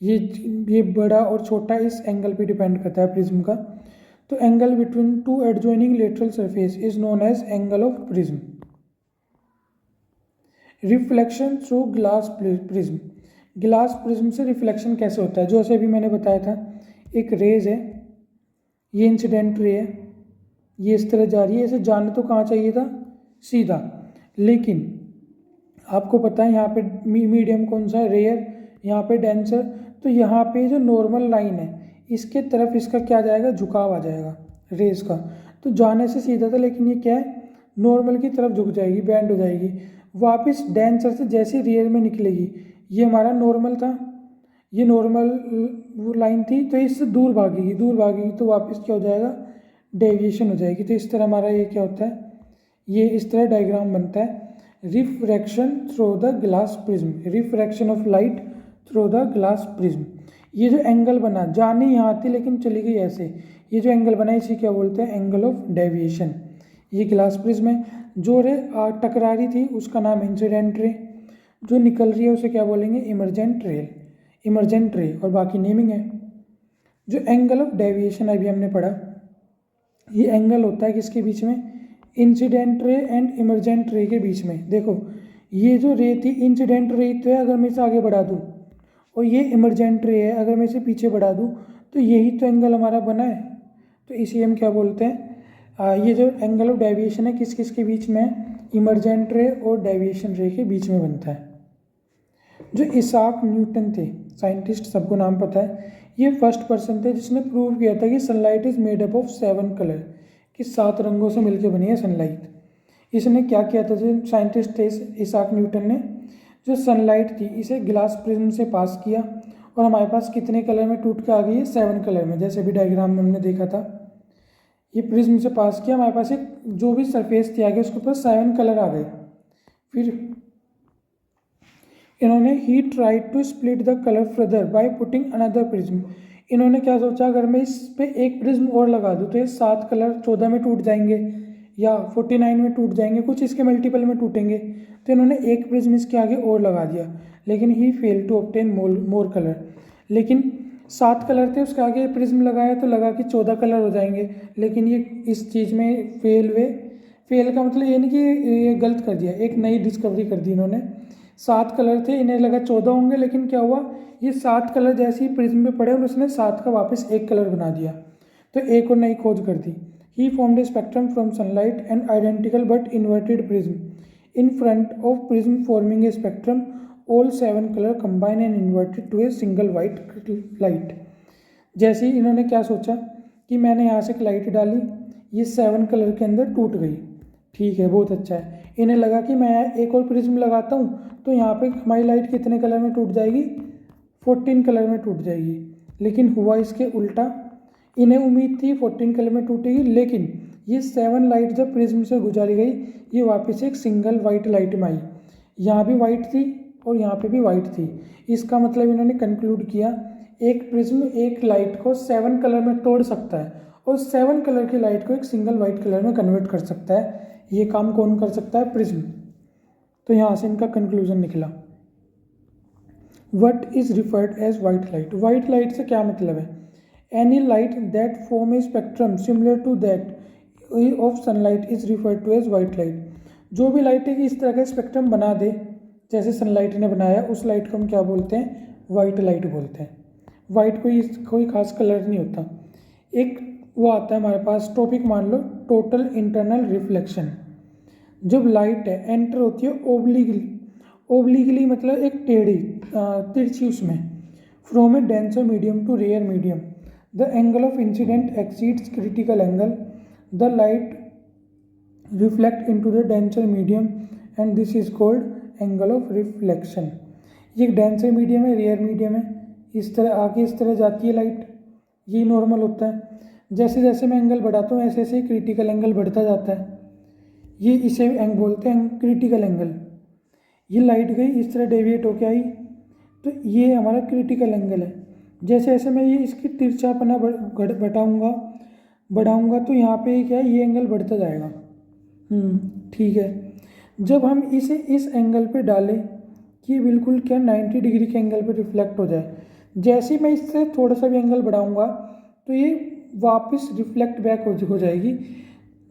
ये बड़ा और छोटा इस एंगल पे डिपेंड करता है प्रिज्म का। तो angle between 2 adjoining lateral surface is known as angle of prism. Reflection through glass prism. Glass prism से रिफ्लेक्शन कैसे होता है, जो ऐसे अभी मैंने बताया था, एक रेज है, ये इंसिडेंट रे है, ये इस तरह जा रही है। ऐसे जाना तो कहाँ चाहिए था, सीधा, लेकिन आपको पता है यहाँ पे मीडियम कौन सा है, रेयर, यहाँ पे डेंसर। तो यहाँ पे जो नॉर्मल लाइन है इसके तरफ इसका क्या जाएगा, झुकाव आ जाएगा रेज का। तो जाने से सीधा था लेकिन ये क्या है, नॉर्मल की तरफ झुक जाएगी, बैंड हो जाएगी। वापस डेंसर से जैसे रियर में निकलेगी, ये हमारा नॉर्मल था, ये नॉर्मल वो लाइन थी, तो इससे दूर भागेगी तो वापस क्या हो जाएगा, डेविएशन हो जाएगी। तो इस तरह हमारा ये क्या होता है, ये इस तरह डायग्राम बनता है। Refraction through the glass prism, refraction of light through the glass prism. ये जो एंगल बना, जाने यहाँ थी लेकिन चली गई ऐसे, ये जो एंगल बना इसी क्या बोलते हैं, एंगल ऑफ डेविएशन। ये ग्लास प्रिज्म है। जो रे टकरा रही थी उसका नाम इंसिडेंट रे, जो निकल रही है उसे क्या बोलेंगे, इमरजेंट रे, और बाकी नेमिंग है। जो एंगल ऑफ डेविएशन अभी हमने पढ़ा, ये एंगल होता है किसके बीच में, incident ray and emergent ray के बीच में। देखो ये जो रे थी इंसिडेंट रे तो है, अगर मैं इसे आगे बढ़ा दूँ, और ये इमरजेंट रे है, अगर मैं इसे पीछे बढ़ा दूँ, तो यही तो एंगल हमारा बना है। तो इसे हम क्या बोलते हैं, ये जो एंगल ऑफ डेविएशन है किस किस के बीच में, इमरजेंट रे और डेविएशन रे के बीच में बनता है। जो इसाक न्यूटन थे साइंटिस्ट, सबको नाम पता है, ये फर्स्ट पर्सन थे जिसने प्रूव किया था कि sunlight is made up of 7 colour, कि 7 रंगों से मिलकर बनी है सनलाइट। इसने क्या किया था, जो साइंटिस्ट थे इसाक न्यूटन ने, जो सनलाइट थी इसे ग्लास प्रिज्म से पास किया और हमारे पास कितने कलर में टूट के आ गई है, 7 कलर में, जैसे भी डायग्राम में हमने देखा था। ये प्रिज्म से पास किया, हमारे पास एक जो भी सरफेस थी आगे उसके ऊपर 7 कलर आ गए। फिर इन्होंने ही tried to split the colour further by putting another prism. इन्होंने क्या सोचा, अगर मैं इस पे एक प्रिज्म और लगा दूँ तो ये 7 कलर 14 में टूट जाएंगे या 49 में टूट जाएंगे, कुछ इसके मल्टीपल में टूटेंगे। तो इन्होंने एक प्रिज्म इसके आगे और लगा दिया, लेकिन he fail to obtain more colour. लेकिन 7 कलर थे, उसके आगे प्रिज्म लगाया तो लगा कि 14 कलर हो जाएंगे, लेकिन ये इस चीज़ में फेल हुए। फेल का मतलब ये नहीं कि ये गलत कर दिया, एक नई डिस्कवरी कर दी इन्होंने। 7 कलर थे, इन्हें लगा 14 होंगे, लेकिन क्या हुआ, ये 7 कलर जैसे ही प्रिज्म में पड़े और उसने 7 का वापस एक कलर बना दिया, तो एक और नई खोज कर दी। He formed a spectrum from sunlight and identical but inverted prism in front of prism forming a spectrum, all 7 colour combine and inverted to a single white light. जैसे ही इन्होंने क्या सोचा कि मैंने यहाँ से एक लाइट डाली, ये 7 कलर के अंदर टूट गई, ठीक है, बहुत अच्छा है। इन्हें लगा कि मैं एक और प्रिज्म लगाता हूँ तो यहाँ पे हमारी लाइट कितने कलर में टूट जाएगी, 14 कलर में टूट जाएगी। लेकिन हुआ इसके उल्टा, इन्हें उम्मीद थी 14 कलर में टूटेगी, लेकिन ये 7 लाइट जब प्रिज्म से गुजारी गई, ये वापस एक सिंगल वाइट लाइट में आई। यहाँ भी वाइट थी और यहाँ पे भी वाइट थी। इसका मतलब इन्होंने कंक्लूड किया, एक प्रिज्म एक लाइट को 7 कलर में तोड़ सकता है और 7 कलर की लाइट को एक सिंगल वाइट कलर में कन्वर्ट कर सकता है। ये काम कौन कर सकता है, प्रिज्म। तो यहाँ से इनका कंक्लूजन निकला। What is referred as white light. White light से क्या मतलब है, any light that form a spectrum similar to that of sunlight is referred to as white light. जो भी लाइट है कि इस तरह का स्पेक्ट्रम बना दे जैसे सनलाइट ने बनाया, उस लाइट को हम क्या बोलते हैं, वाइट लाइट बोलते हैं। वाइट कोई खास कलर नहीं होता। एक वो आता है हमारे पास टॉपिक, मान लो टोटल इंटरनल रिफ्लेक्शन। जब लाइट है एंटर होती है ओब्लिगली मतलब एक टेढ़ी तिरछी उसमें, from a denser medium to rare medium, the angle of incident exceeds critical angle, the light reflect into the denser medium and this is called angle of reflection. ये एक डेंसर मीडियम है, rare medium है, इस तरह आगे इस तरह जाती है लाइट, ये नॉर्मल होता है। जैसे जैसे मैं एंगल बढ़ाता हूँ ऐसे ऐसे क्रिटिकल एंगल बढ़ता जाता है, ये इसे बोलते हैं क्रिटिकल एंगल। ये लाइट गई इस तरह डेविएट होके आई, तो ये हमारा क्रिटिकल एंगल है। जैसे जैसे मैं ये इसकी तिरछापना बढ़ाऊंगा तो यहाँ पे क्या है, ये एंगल बढ़ता जाएगा। ठीक है। जब हम इसे इस एंगल पे डालें कि बिल्कुल क्या 90 डिग्री के एंगल पे रिफ्लेक्ट हो जाए, जैसे ही मैं इससे थोड़ा सा भी एंगल बढ़ाऊंगा तो ये वापस रिफ्लेक्ट बैक हो जाएगी,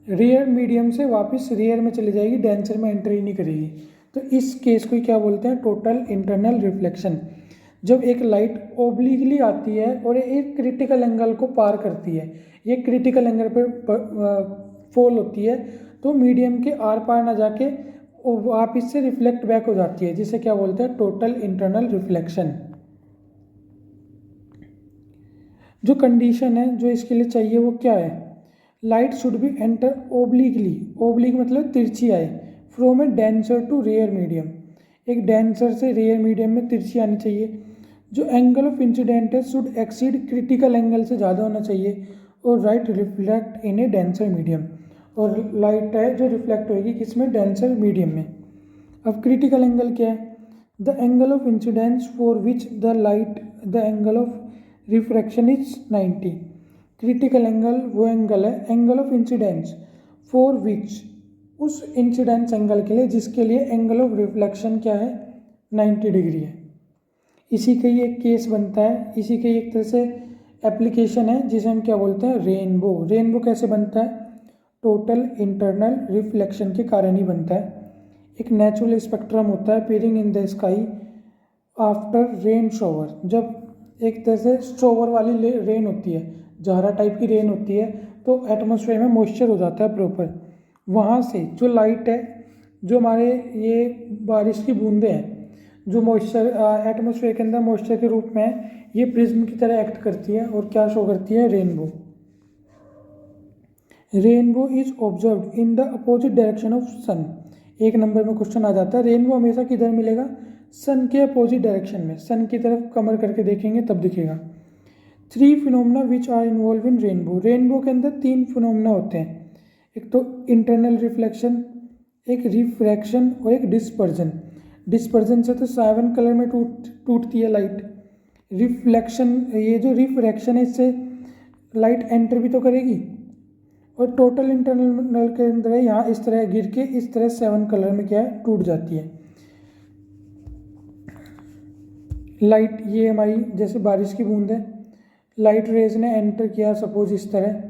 रेयर मीडियम से वापस रेयर में चली जाएगी, डेंसर में एंटर ही नहीं करेगी। तो इस केस को क्या बोलते हैं, टोटल इंटरनल रिफ्लेक्शन। जब एक लाइट ओब्लिकली आती है और एक क्रिटिकल एंगल को पार करती है, ये क्रिटिकल एंगल पर फॉल होती है, तो मीडियम के आर पार ना जाके वापस से रिफ्लेक्ट बैक हो जाती है, जिसे क्या बोलते हैं, टोटल इंटरनल रिफ्लेक्शन। जो कंडीशन है जो इसके लिए चाहिए वो क्या है, light should be enter obliquely, oblique मतलब तिरछी आए, from a denser to rare medium, एक डेंसर से रेयर मीडियम में तिरछी आनी चाहिए। जो एंगल ऑफ इंसिडेंट है शुड एक्सीड क्रिटिकल एंगल से ज़्यादा होना चाहिए, और right reflect in a denser medium, और लाइट है जो रिफ्लेक्ट होगी किसमें, डेंसर मीडियम में। अब क्रिटिकल एंगल क्या है, the angle of incidence for which the light the angle of refraction is 90। Critical angle वो एंगल है, angle of incidence for which, उस इंसिडेंस एंगल के लिए जिसके लिए एंगल ऑफ रिफ्लेक्शन क्या है, 90 डिग्री है। इसी का ही एक केस बनता है, इसी के एक तरह से एप्लीकेशन है जिसे हम क्या बोलते हैं, रेनबो। रेनबो कैसे बनता है, टोटल इंटरनल रिफ्लेक्शन के कारण ही बनता है। एक नेचुरल स्पेक्ट्रम होता है appearing in the sky after rain shower, जब एक तरह से शॉवर वाली रेन होती है, जहरा टाइप की रेन होती है, तो एटमॉस्फेयर में मॉइस्चर हो जाता है प्रॉपर, वहाँ से जो लाइट है, जो हमारे ये बारिश की बूंदें हैं जो मॉइस्चर एटमॉस्फेयर के अंदर मॉइस्चर के रूप में ये प्रिज्म की तरह एक्ट करती है और क्या शो करती है, rainbow. Rainbow is observed in the opposite direction of sun. 1 number में क्वेश्चन आ जाता है, रेनबो हमेशा किधर मिलेगा, सन के अपोजिट डायरेक्शन में, सन की तरफ कमर करके देखेंगे तब दिखेगा। 3 phenomena which are involve in rainbow. Rainbow के अंदर 3 फिनोमेना होते हैं, एक तो इंटरनल रिफ्लेक्शन, एक रिफ्रैक्शन और एक डिस्पर्जन। डिस्पर्जन से तो 7 कलर में टूटती है लाइट। रिफ्लेक्शन, ये जो रिफ्रैक्शन है इससे लाइट एंटर भी तो करेगी, और टोटल इंटरनल के अंदर है, यहाँ इस तरह गिर के इस तरह 7 कलर में क्या है, टूट जाती है लाइट। ये हमारी जैसे बारिश की बूंद है, लाइट रेज ने एंटर किया सपोज इस तरह,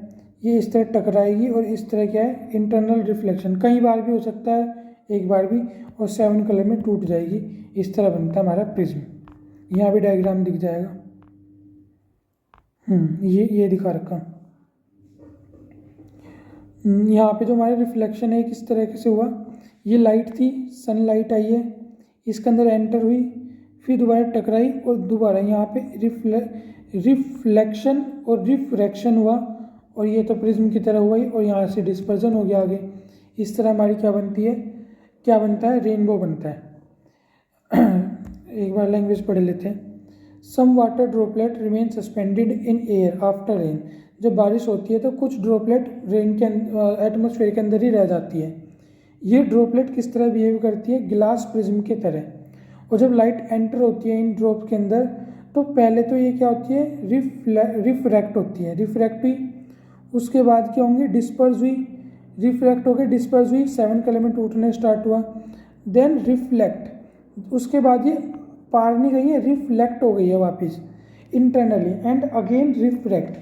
ये इस तरह टकराएगी और इस तरह क्या है, इंटरनल रिफ्लेक्शन। कई बार भी हो सकता है, एक बार भी, और 7 कलर में टूट जाएगी। इस तरह बनता है हमारा प्रिज्म। यहाँ भी डायग्राम दिख जाएगा, ये दिखा रखा। यहाँ पे जो हमारा रिफ्लेक्शन है किस तरह से हुआ, ये लाइट थी, सनलाइट आई है, इसके अंदर एंटर हुई, फिर दोबारा टकराई और दोबारा यहाँ पे रिफ्लेक्शन और रिफ्रैक्शन हुआ, और ये तो प्रिज्म की तरह हुआ ही, और यहाँ से डिस्पर्जन हो गया आगे। इस तरह हमारी क्या बनती है, क्या बनता है, रेनबो बनता है। एक बार लैंग्वेज पढ़ लेते हैं। Some water droplet remain suspended in air after rain. जब बारिश होती है तो कुछ ड्रॉपलेट रेन के एटमॉस्फेयर के अंदर ही रह जाती है। ये ड्रॉपलेट किस तरह बिहेव करती है, ग्लास प्रिज्म के तरह। और जब लाइट एंटर होती है इन ड्रॉप के अंदर, तो पहले तो ये क्या होती है, रिफ्रैक्ट होती है, रिफ्रैक्ट हुई, उसके बाद क्या होंगी, डिस्पर्स हुई, रिफ्रैक्ट होकर डिस्पर्स हुई, 7 कलर में टूटने स्टार्ट हुआ, देन रिफ्लेक्ट, उसके बाद ये पार नहीं गई है, रिफ्लेक्ट हो गई है वापस इंटरनली, एंड अगेन रिफ्रैक्ट,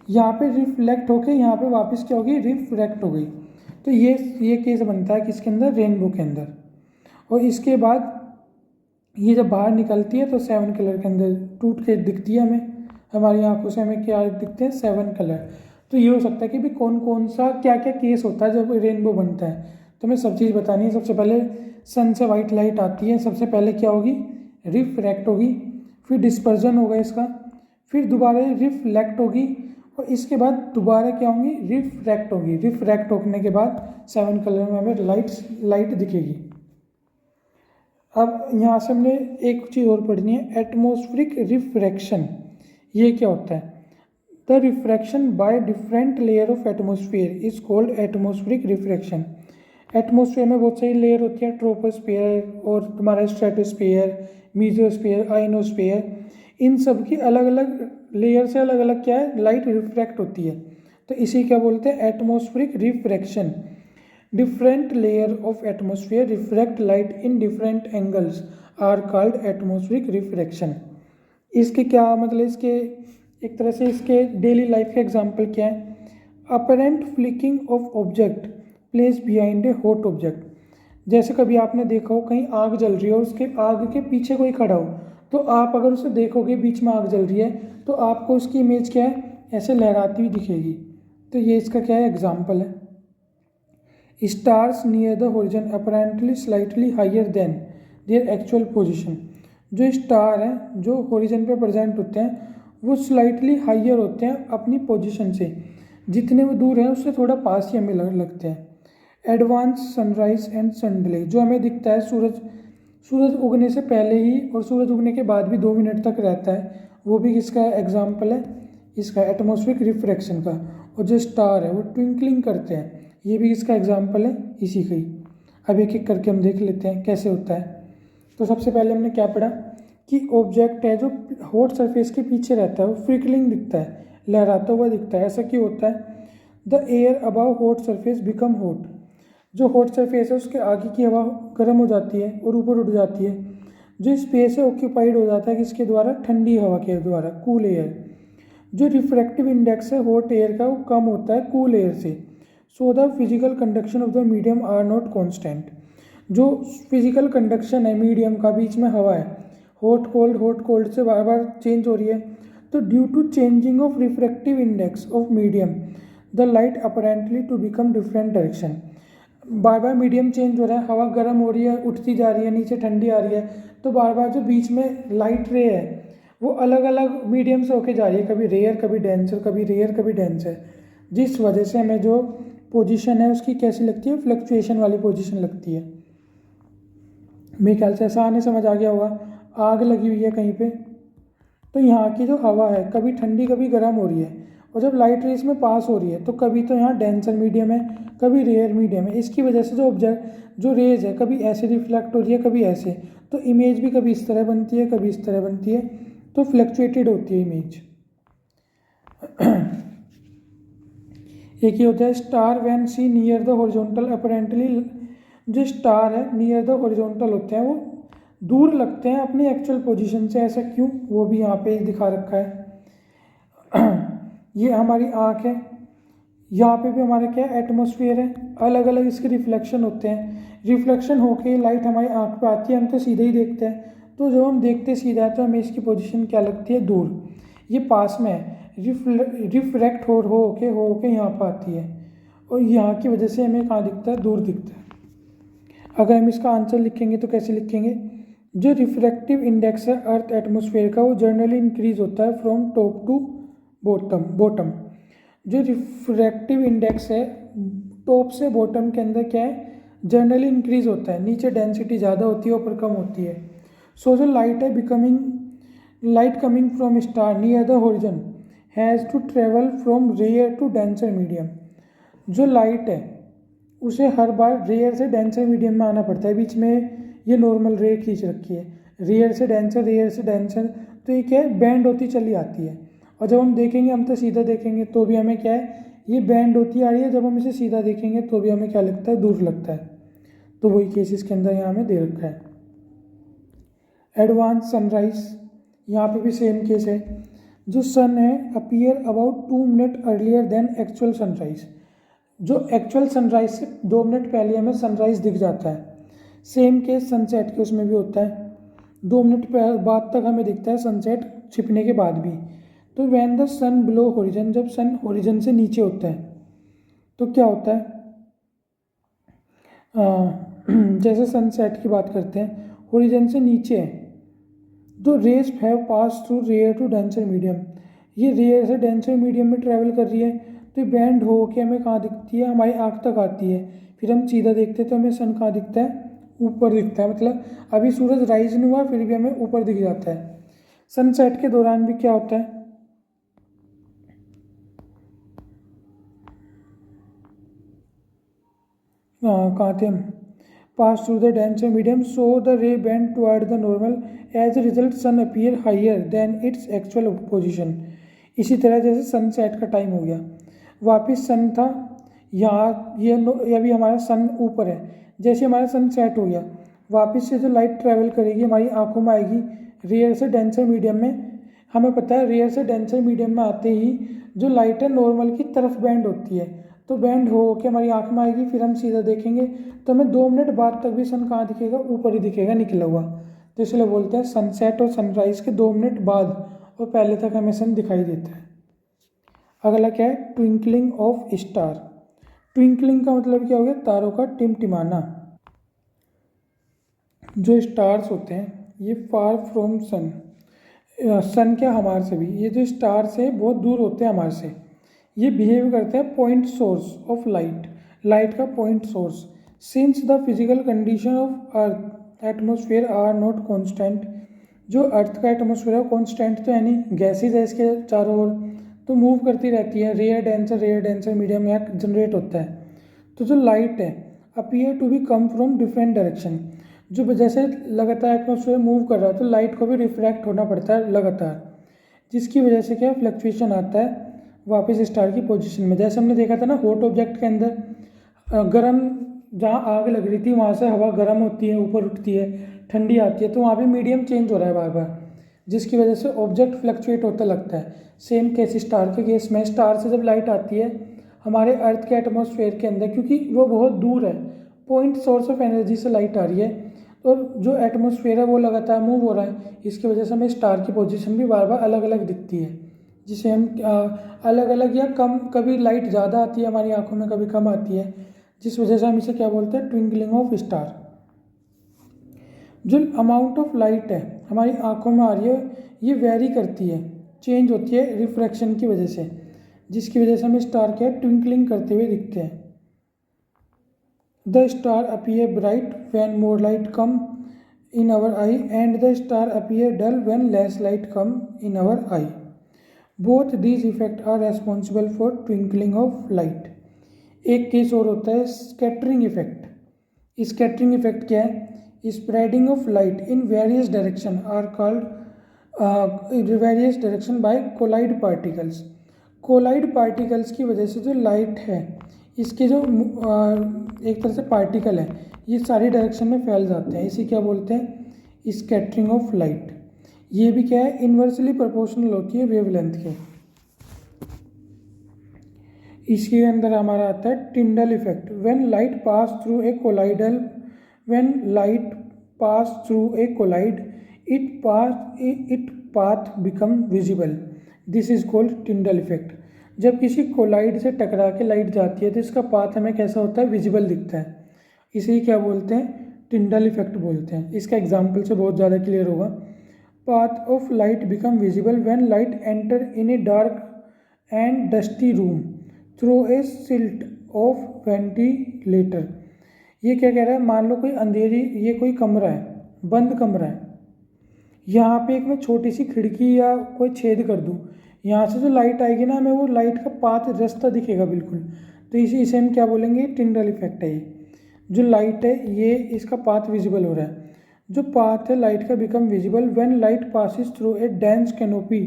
यहाँ पे रिफ्लेक्ट होके यहाँ पे वापस क्या होगी, रिफ्रैक्ट हो गई। तो ये केस बनता है किसके अंदर, रेनबो के अंदर। और इसके बाद ये जब बाहर निकलती है तो 7 कलर के अंदर टूट के दिखती है हमें, हमारी आंखों से हमें क्या दिखते हैं, 7 कलर। तो ये हो सकता है कि भी कौन कौन सा क्या क्या केस होता है जब रेनबो बनता है। तो मैं सब चीज़ बतानी है। सबसे पहले सन से वाइट लाइट आती है, सबसे पहले क्या होगी, रिफ्रैक्ट होगी, फिर डिस्पर्जन होगा इसका, फिर दोबारा रिफ्लेक्ट होगी, और इसके बाद दोबारा क्या होंगी, रिफ्रैक्ट होगी। रिफ्रैक्ट होने के बाद 7 कलर में हमें लाइट दिखेगी। अब यहाँ से हमने एक चीज़ और पढ़नी है, एटमॉस्फेरिक रिफ्रैक्शन। ये क्या होता है, the refraction by different layer of atmosphere is called atmospheric refraction. Atmosphere में बहुत सारी लेयर होती है, ट्रोपोस्फेयर और तुम्हारा स्ट्रेटोस्फेयर, मीजोस्फेयर, आइनोस्फेयर। इन सब की अलग अलग लेयर से अलग अलग क्या है, लाइट रिफ्रैक्ट होती है। तो इसी क्या बोलते हैं, atmospheric refraction. Different layer of atmosphere refract light in different angles are called atmospheric refraction. इसके क्या मतलब, इसके एक तरह से इसके डेली लाइफ के एग्जांपल क्या है, apparent flicking of object place behind a hot object. जैसे कभी आपने देखा हो कहीं आग जल रही है और उसके आग के पीछे कोई खड़ा हो, तो आप अगर उसे देखोगे बीच में आग जल रही है तो आपको उसकी इमेज क्या है, ऐसे लहराती हुई दिखेगी। तो ये इसका क्या है, एग्जाम्पल है। Stars near the horizon apparently slightly higher than their actual position. जो स्टार हैं जो होरिजन पे प्रेजेंट होते हैं वो स्लाइटली हायर होते हैं अपनी पोजीशन से, जितने वो दूर हैं उससे थोड़ा पास ही हमें लगते हैं। Advance sunrise and sun delay, जो हमें दिखता है सूरज उगने से पहले ही और सूरज उगने के बाद भी 2 मिनट तक रहता है, वो भी किसका एग्जाम्पल है, इसका एटमॉस्फेरिक रिफ्रैक्शन का। और जो स्टार है वो ट्विंकलिंग करते हैं, ये भी इसका एग्जाम्पल है इसी का ही। अब एक एक करके हम देख लेते हैं कैसे होता है। तो सबसे पहले हमने क्या पढ़ा कि ऑब्जेक्ट है जो हॉट सरफेस के पीछे रहता है वो फ्रिकलिंग दिखता है, लहराता हुआ दिखता है। ऐसा क्यों होता है, the air above hot surface become hot. जो हॉट सरफेस है उसके आगे की हवा गर्म हो जाती है और ऊपर उठ जाती है। जो स्पेस है ऑक्यूपाइड हो जाता है किसके द्वारा, ठंडी हवा के द्वारा, कूल एयर। जो रिफ्रैक्टिव इंडेक्स है हॉट एयर का वो कम होता है कूल एयर से। So the physical conduction of the medium are not constant. जो फिजिकल कंडक्शन है मीडियम का, बीच में हवा है, हॉट कोल्ड से बार बार चेंज हो रही है, तो due to changing of refractive index of medium the light apparently to become different direction. बार बार मीडियम चेंज हो रहा है, हवा गर्म हो रही है, उठती जा रही है, नीचे ठंडी आ रही है, तो बार बार जो बीच में लाइट रे है वो अलग अलग मीडियम से होके जा रही है, कभी रेयर कभी डेंसर, कभी रेयर कभी डेंसर, जिस वजह से हमें जो पोजीशन है उसकी कैसी लगती है, फ्लक्चुएशन वाली पोजीशन लगती है। मेरे ख्याल से आसान ही समझ आ गया होगा। आग लगी हुई है कहीं पे, तो यहाँ की जो हवा है कभी ठंडी कभी गर्म हो रही है, और जब लाइट रेस में पास हो रही है तो कभी तो यहाँ डेंसर मीडियम है, कभी रेयर मीडियम है। इसकी वजह से जो ऑब्जेक्ट जो रेज है कभी ऐसे रिफ्लेक्ट हो रही है कभी ऐसे, तो इमेज भी कभी इस तरह बनती है कभी इस तरह बनती है, तो फ्लक्चुएटेड होती है इमेज। एक ही होता है star when see near the horizontal apparently, जो स्टार है नियर द हॉरिजॉन्टल होते हैं वो दूर लगते हैं अपनी एक्चुअल पोजीशन से। ऐसा क्यों, वो भी यहाँ पे दिखा रखा है। ये हमारी आँख है, यहाँ पे भी हमारा क्या एटमॉस्फेयर है, अलग अलग इसके रिफ्लेक्शन होते हैं, रिफ्लेक्शन होके लाइट हमारी आँख पे आती है, हम तो सीधे ही देखते हैं, तो जब हम देखते सीधा है तो हमें इसकी पोजीशन क्या लगती है, दूर। ये पास में है, रिफ्रैक्ट हो के यहाँ पर आती है, और यहाँ की वजह से हमें कहाँ दिखता है, दूर दिखता है। अगर हम इसका आंसर लिखेंगे तो कैसे लिखेंगे, जो रिफ्रैक्टिव इंडेक्स है अर्थ एटमॉस्फेयर का वो जनरली इंक्रीज होता है फ्रॉम टॉप टू बॉटम। जो रिफ्रैक्टिव इंडेक्स है टॉप से बॉटम के अंदर क्या है, जनरली इंक्रीज होता है, नीचे डेंसिटी ज़्यादा होती है ऊपर कम होती है। सो जो लाइट है light coming from star near the horizon has to travel from rare to denser medium. जो लाइट है उसे हर बार रेयर से डेंसर मीडियम में आना पड़ता है, बीच में ये नॉर्मल रे खींच रखी है, रेयर से डेंसर, तो ये क्या है, बैंड होती चली आती है। और जब हम देखेंगे, हम तो सीधा देखेंगे तो भी हमें क्या है, ये बैंड होती आ रही है, जब हम इसे सीधा देखेंगे तो भी हमें क्या लगता है, दूर लगता है। तो वही केस इसके अंदर यहाँ हमें दे रखा है। एडवांस सनराइज, यहाँ पे भी सेम केस है, जो सन है appear about 2 minute earlier than actual sunrise. जो एक्चुअल सनराइज से 2 मिनट पहले हमें सनराइज दिख जाता है। सेम केस सनसेट के उसमें भी होता है, 2 मिनट बाद तक हमें दिखता है सनसेट छिपने के बाद भी। तो when the sun below horizon, जब सन होरिजन से नीचे होता है तो क्या होता है, जैसे सनसेट की बात करते हैं, होरिजन से नीचे है, तो rays have pass through rare to denser medium, ये रेयर से डेंसर मीडियम में ट्रैवल कर रही है, तो बैंड हो के हमें कहाँ दिखती है, हमारी आँख तक आती है। फिर हम सीधा देखते हैं तो हमें सन कहाँ दिखता है, ऊपर दिखता है, मतलब अभी सूरज राइज नहीं हुआ फिर भी हमें ऊपर दिख जाता है। सनसेट के दौरान भी क्या होता है, कहाँ थे हम, pass through the denser medium so the ray bend toward the normal, as a result sun appear higher than its actual position. इसी तरह जैसे सनसेट का टाइम हो गया, वापस सन था यहाँ, ये अभी हमारा सन ऊपर है, जैसे हमारा सन सेट हो गया वापस से जो लाइट ट्रैवल करेगी हमारी आंखों में आएगी रेयर से डेंसर मीडियम में। हमें पता है रेयर से डेंसर मीडियम में आते ही जो लाइट है नॉर्मल की तरफ बैंड होती है, तो बैंड हो के हमारी आँख में आएगी, फिर हम सीधा देखेंगे तो हमें 2 मिनट बाद तक भी सन कहाँ दिखेगा, ऊपर ही दिखेगा निकला हुआ। तो इसलिए बोलते हैं सनसेट और सनराइज के 2 मिनट बाद और पहले तक हमें सन दिखाई देता है। अगला क्या है, ट्विंकलिंग ऑफ स्टार। ट्विंकलिंग का मतलब क्या हो गया, तारों का टिमटिमाना। जो स्टार्स होते हैं ये फार फ्रॉम सन, सन क्या हमारे से भी, ये जो स्टार्स है बहुत दूर होते हैं हमारे से, ये बिहेव करते हैं point source of light, light का point source. Since the physical condition of earth atmosphere are not constant, जो अर्थ का एटमोसफेयर है कॉन्स्टेंट तो यानी गैसेज है इसके चारों ओर, तो मूव करती रहती है, रेयर डेंसर मीडियम या जनरेट होता है। तो जो लाइट है appear to be come from different direction, जो जैसे लगातार एटमोसफेयर मूव कर रहा है तो लाइट को भी रिफ्रैक्ट होना पड़ता है लगातार, जिसकी वजह से क्या फ्लक्चुएशन आता है वापस स्टार की पोजीशन में। जैसे हमने देखा था ना हॉट ऑब्जेक्ट के अंदर गर्म, जहाँ आग लग रही थी वहाँ से हवा गर्म होती है ऊपर उठती है ठंडी आती है, तो वहाँ भी मीडियम चेंज हो रहा है बार बार, जिसकी वजह से ऑब्जेक्ट फ्लक्चुएट होता लगता है। सेम केस स्टार के केस में, स्टार से जब लाइट आती है हमारे अर्थ के एटमॉस्फेयर के अंदर, क्योंकि वो बहुत दूर है, पॉइंट सोर्स ऑफ एनर्जी से लाइट आ रही है, और जो एटमॉस्फेयर है वो लगातार मूव हो रहा है, इसकी वजह से हमें स्टार की पोजीशन भी बार बार अलग अलग दिखती है, जिसे हम अलग अलग या कम, कभी लाइट ज़्यादा आती है हमारी आंखों में कभी कम आती है, जिस वजह से हम इसे क्या बोलते हैं, ट्विंकलिंग ऑफ स्टार। जो अमाउंट ऑफ लाइट है हमारी आंखों में आ रही है ये वेरी करती है, चेंज होती है रिफ्रैक्शन की वजह से, जिसकी वजह से हमें स्टार क्या ट्विंकलिंग करते हुए दिखते हैं। The star appear bright when more light come in our eye and the star appear dull when less light come in our eye. Both these effects are responsible for twinkling of light. एक case और होता है scattering effect. Scattering effect क्या है? Spreading of light in various direction are called various direction by colloid particles. Colloid particles की वजह से जो लाइट है, इसके जो एक तरह से पार्टिकल है, ये सारी डायरेक्शन में फैल जाते हैं, इसे क्या बोलते हैं? Scattering of light. ये भी क्या है? इन्वर्सली प्रोपोर्शनल होती है वेवलेंथ के। इसके अंदर हमारा आता है Tyndall effect. When light pass through a colloidal when light pass through a colloid it path become visible, this is called Tyndall effect. जब किसी कोलाइड से टकरा के लाइट जाती है तो इसका पाथ हमें कैसा होता है? विजिबल दिखता है। इसे ही क्या बोलते हैं? टिंडल इफेक्ट बोलते हैं। इसका एग्जाम्पल से बहुत ज़्यादा क्लियर होगा। Path of light become visible when light enter in a dark and dusty room through a silt of ventilator. ये क्या कह रहा है? मान लो कोई अंधेरी, ये कोई कमरा है, बंद कमरा है, यहाँ पे एक मैं छोटी सी खिड़की या कोई छेद कर दूँ, यहाँ से जो लाइट आएगी ना, हमें वो लाइट का पाथ रास्ता दिखेगा बिल्कुल, तो इसे हम क्या बोलेंगे? टिंडल इफेक्ट है। ये जो लाइट है, ये इसका पाथ विजिबल हो रहा है। जो पाथ है लाइट का become visible when light passes through a dense canopy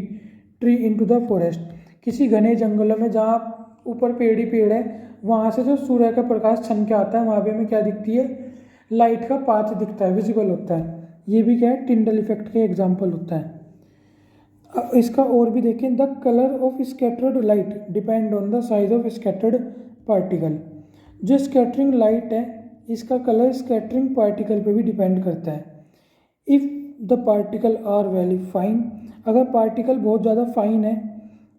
tree into the forest. किसी घने जंगलों में जहाँ ऊपर पेड़ ही पेड़ है, वहाँ से जो सूर्य का प्रकाश छन के आता है, वहाँ पे हमें क्या दिखती है? लाइट का पाथ दिखता है, विजिबल होता है। ये भी क्या है? टिंडल इफेक्ट के एग्जाम्पल होता है। इसका और भी देखें, the colour of scattered light depend on the size of scattered particle. जो स्कैटरिंग लाइट है, इसका कलर स्कैटरिंग पार्टिकल पे भी डिपेंड करता है। If the particle are very fine, अगर पार्टिकल बहुत ज़्यादा फाइन है,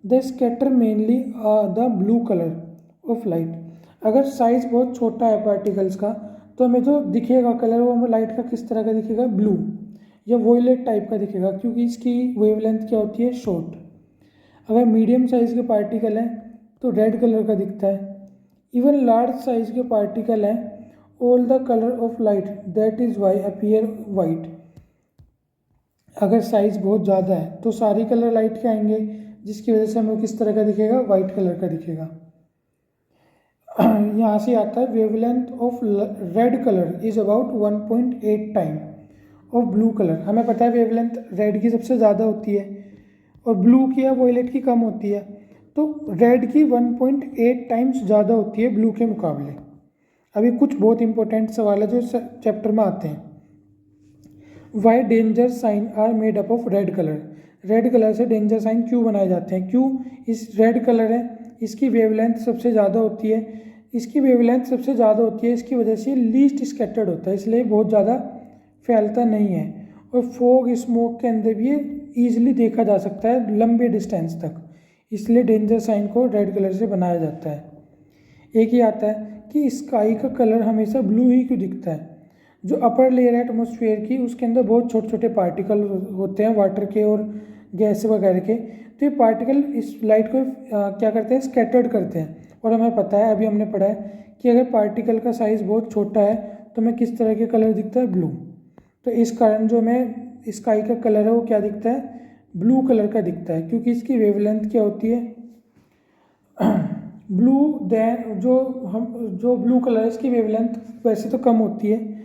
the scatter mainly the blue colour of light. अगर साइज बहुत छोटा है पार्टिकल्स का, तो हमें जो दिखेगा कलर, वो हमें लाइट का किस तरह का दिखेगा? ब्लू या वोयलेट टाइप का दिखेगा, क्योंकि इसकी वेवलेंथ क्या होती है? शॉर्ट। अगर मीडियम साइज़ के पार्टिकल हैं तो रेड कलर का दिखता है। इवन लार्ज साइज़ के पार्टिकल हैं, all the colour of light that is why appear white. अगर साइज़ बहुत ज़्यादा है तो सारी कलर लाइट के आएंगे, जिसकी वजह से हमें किस तरह का दिखेगा? वाइट कलर का दिखेगा। यहाँ से आता है wavelength of red colour is about 1.8 time of blue colour. हमें पता है वेवलेंथ रेड की सबसे ज़्यादा होती है और ब्लू की या वॉयलेट की कम होती है, तो रेड की 1.8 टाइम्स ज़्यादा होती है ब्लू के मुकाबले। अभी कुछ बहुत इंपॉर्टेंट सवाल है जो चैप्टर में आते हैं। Why danger sign are made up of red colour. Red colour से डेंजर साइन क्यों बनाए जाते हैं? क्यों? इस रेड कलर है, इसकी वेवलेंथ सबसे ज़्यादा होती है, इसकी वेवलेंथ सबसे ज़्यादा होती है, इसकी वजह से लीस्ट स्कैटर्ड होता है, इसलिए बहुत ज़्यादा फैलता नहीं है। और फॉग स्मोक के अंदर भी ये ईजिली देखा जा सकता है लंबे डिस्टेंस तक, इसलिए डेंजर साइन को रेड कलर से बनाया जाता है। एक ही आता है कि स्काई का कलर हमेशा ब्लू ही क्यों दिखता है? जो अपर लेयर है एटमॉस्फेयर की, उसके अंदर बहुत छोटे छोटे पार्टिकल होते हैं, वाटर के और गैस वगैरह के, तो ये पार्टिकल इस लाइट को क्या करते हैं? स्कैटर्ड करते हैं। और हमें पता है, अभी हमने पढ़ा है कि अगर पार्टिकल का साइज़ बहुत छोटा है तो हमें किस तरह के कलर दिखता है? ब्लू। तो इस कारण जो हमें स्काई का कलर है वो क्या दिखता है? ब्लू कलर का दिखता है, क्योंकि इसकी वेवलेंथ क्या होती है? ब्लू देन जो ब्लू कलर है, इसकी वेवलेंथ वैसे तो कम होती है।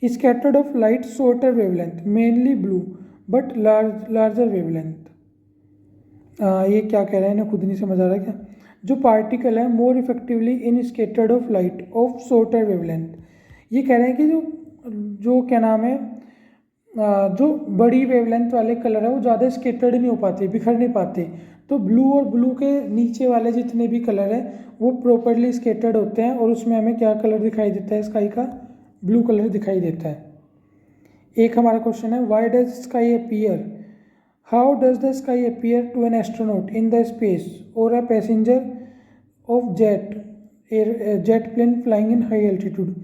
Scattered of light shorter wavelength mainly blue but larger wavelength. ये क्या कह रहे हैं, इन्हें खुद नहीं समझ आ रहा क्या? जो पार्टिकल है more effectively in scattered of light of shorter wavelength. ये कह रहे हैं कि जो क्या नाम है, जो बड़ी वेवलेंथ वाले कलर है वो ज़्यादा स्कैटर्ड नहीं हो पाते, बिखर नहीं पाते। तो ब्लू और ब्लू के नीचे वाले जितने भी कलर हैं वो प्रॉपरली स्कैटर्ड होते हैं, और उसमें हमें क्या कलर दिखाई देता है? स्काई का ब्लू कलर दिखाई देता है। एक हमारा क्वेश्चन है, why does sky appear, how does the sky appear to an astronaut in the space और a passenger of jet plane flying in high altitude.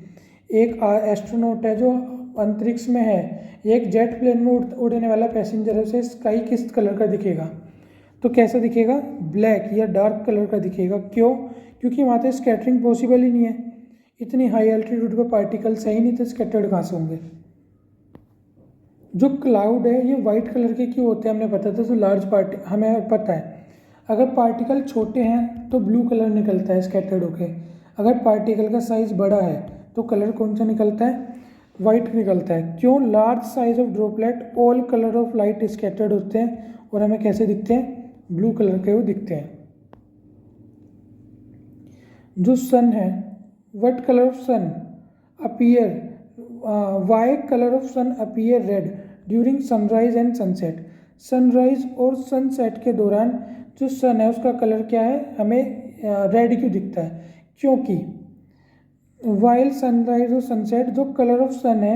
एक एस्ट्रोनॉट है जो अंतरिक्ष में है, एक जेट प्लेन में उड़ने वाला पैसेंजर है, उसे स्काई किस कलर का दिखेगा? तो कैसा दिखेगा? ब्लैक या डार्क कलर का दिखेगा। क्यों? क्योंकि वहाँ तो स्कैटरिंग पॉसिबल ही नहीं है, इतनी हाई एल्टीट्यूड पे पार्टिकल्स है ही नहीं, तो स्कैटर्ड कहाँ से होंगे? जो क्लाउड है ये वाइट कलर के क्यों होते हैं हमने पता था, तो लार्ज पार्टी हमें पता है, अगर पार्टिकल छोटे हैं तो ब्लू कलर निकलता है स्कैटर्ड होके, अगर पार्टिकल का साइज़ बड़ा है तो कलर कौन सा निकलता है? वाइट निकलता है। क्यों? Large size of droplet all colour of light scattered होते हैं और हमें कैसे दिखते हैं? ब्लू कलर के वो दिखते हैं। जो सन है, what colour of sun appear, why colour of sun appear red during sunrise and sunset? Sunrise और सनसेट के दौरान जो सन है उसका कलर क्या है? हमें रेड क्यों दिखता है? क्योंकि वाइल सनराइज और सनसेट जो कलर ऑफ सन है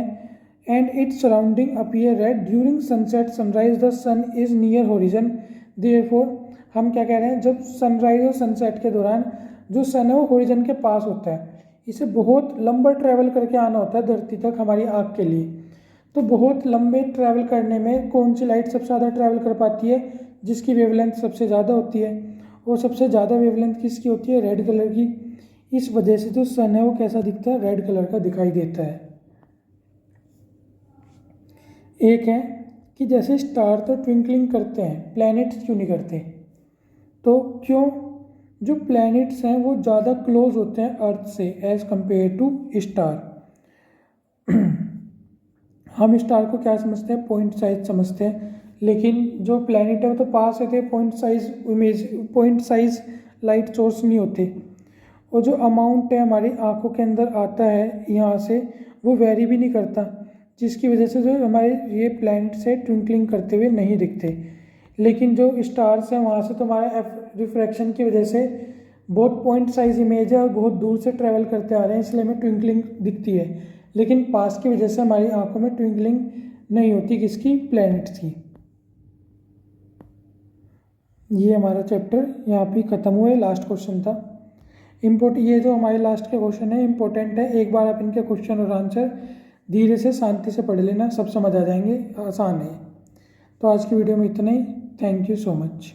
and its surrounding appear red during sunset sunrise the sun is near horizon, therefore हम क्या कह रहे हैं, जब सनराइज और सनसेट के दौरान जो सन है वो होरिजन के पास होता है, इसे बहुत लंबा ट्रैवल करके आना होता है धरती तक हमारी आँख के लिए। तो बहुत लंबे ट्रैवल करने में कौन सी लाइट सबसे ज़्यादा ट्रैवल कर पाती है? जिसकी वेवलेंथ सबसे ज़्यादा होती है, और सबसे ज़्यादा वेवलेंथ किसकी होती है? रेड कलर की। इस वजह से जो सन है वो कैसा दिखता है? रेड कलर का दिखाई देता है। एक है कि जैसे स्टार तो ट्विंकलिंग करते हैं, प्लैनेट्स क्यों नहीं करते? तो क्यों? जो प्लैनेट्स हैं वो ज़्यादा क्लोज होते हैं अर्थ से एज़ कंपेयर टू स्टार। हम स्टार को क्या समझते हैं? पॉइंट साइज समझते हैं, लेकिन जो प्लैनेट है वो तो पास होते हैं, पॉइंट साइज लाइट सोर्स नहीं होते, और जो अमाउंट है हमारी आंखों के अंदर आता है यहाँ से वो वेरी भी नहीं करता, जिसकी वजह से जो हमारे ये प्लैनेट्स है ट्विंकलिंग करते हुए नहीं दिखते। लेकिन जो स्टार्स हैं वहाँ से तो हमारा रिफ्रैक्शन की वजह से बहुत पॉइंट साइज इमेज है और बहुत दूर से ट्रैवल करते आ रहे हैं, इसलिए हमें ट्विंकलिंग दिखती है, लेकिन पास की वजह से हमारी आंखों में ट्विंकलिंग नहीं होती। किसकी? प्लैनेट्स की। ये हमारा चैप्टर यहाँ पे ख़त्म हुआ है, लास्ट क्वेश्चन था। ये जो हमारे लास्ट के क्वेश्चन है इंपॉर्टेंट है, एक बार आप इनके क्वेश्चन और आंसर धीरे से शांति से पढ़ लेना, सब समझ आ जाएंगे, आसान है। तो आज की वीडियो में इतना ही। Thank you so much.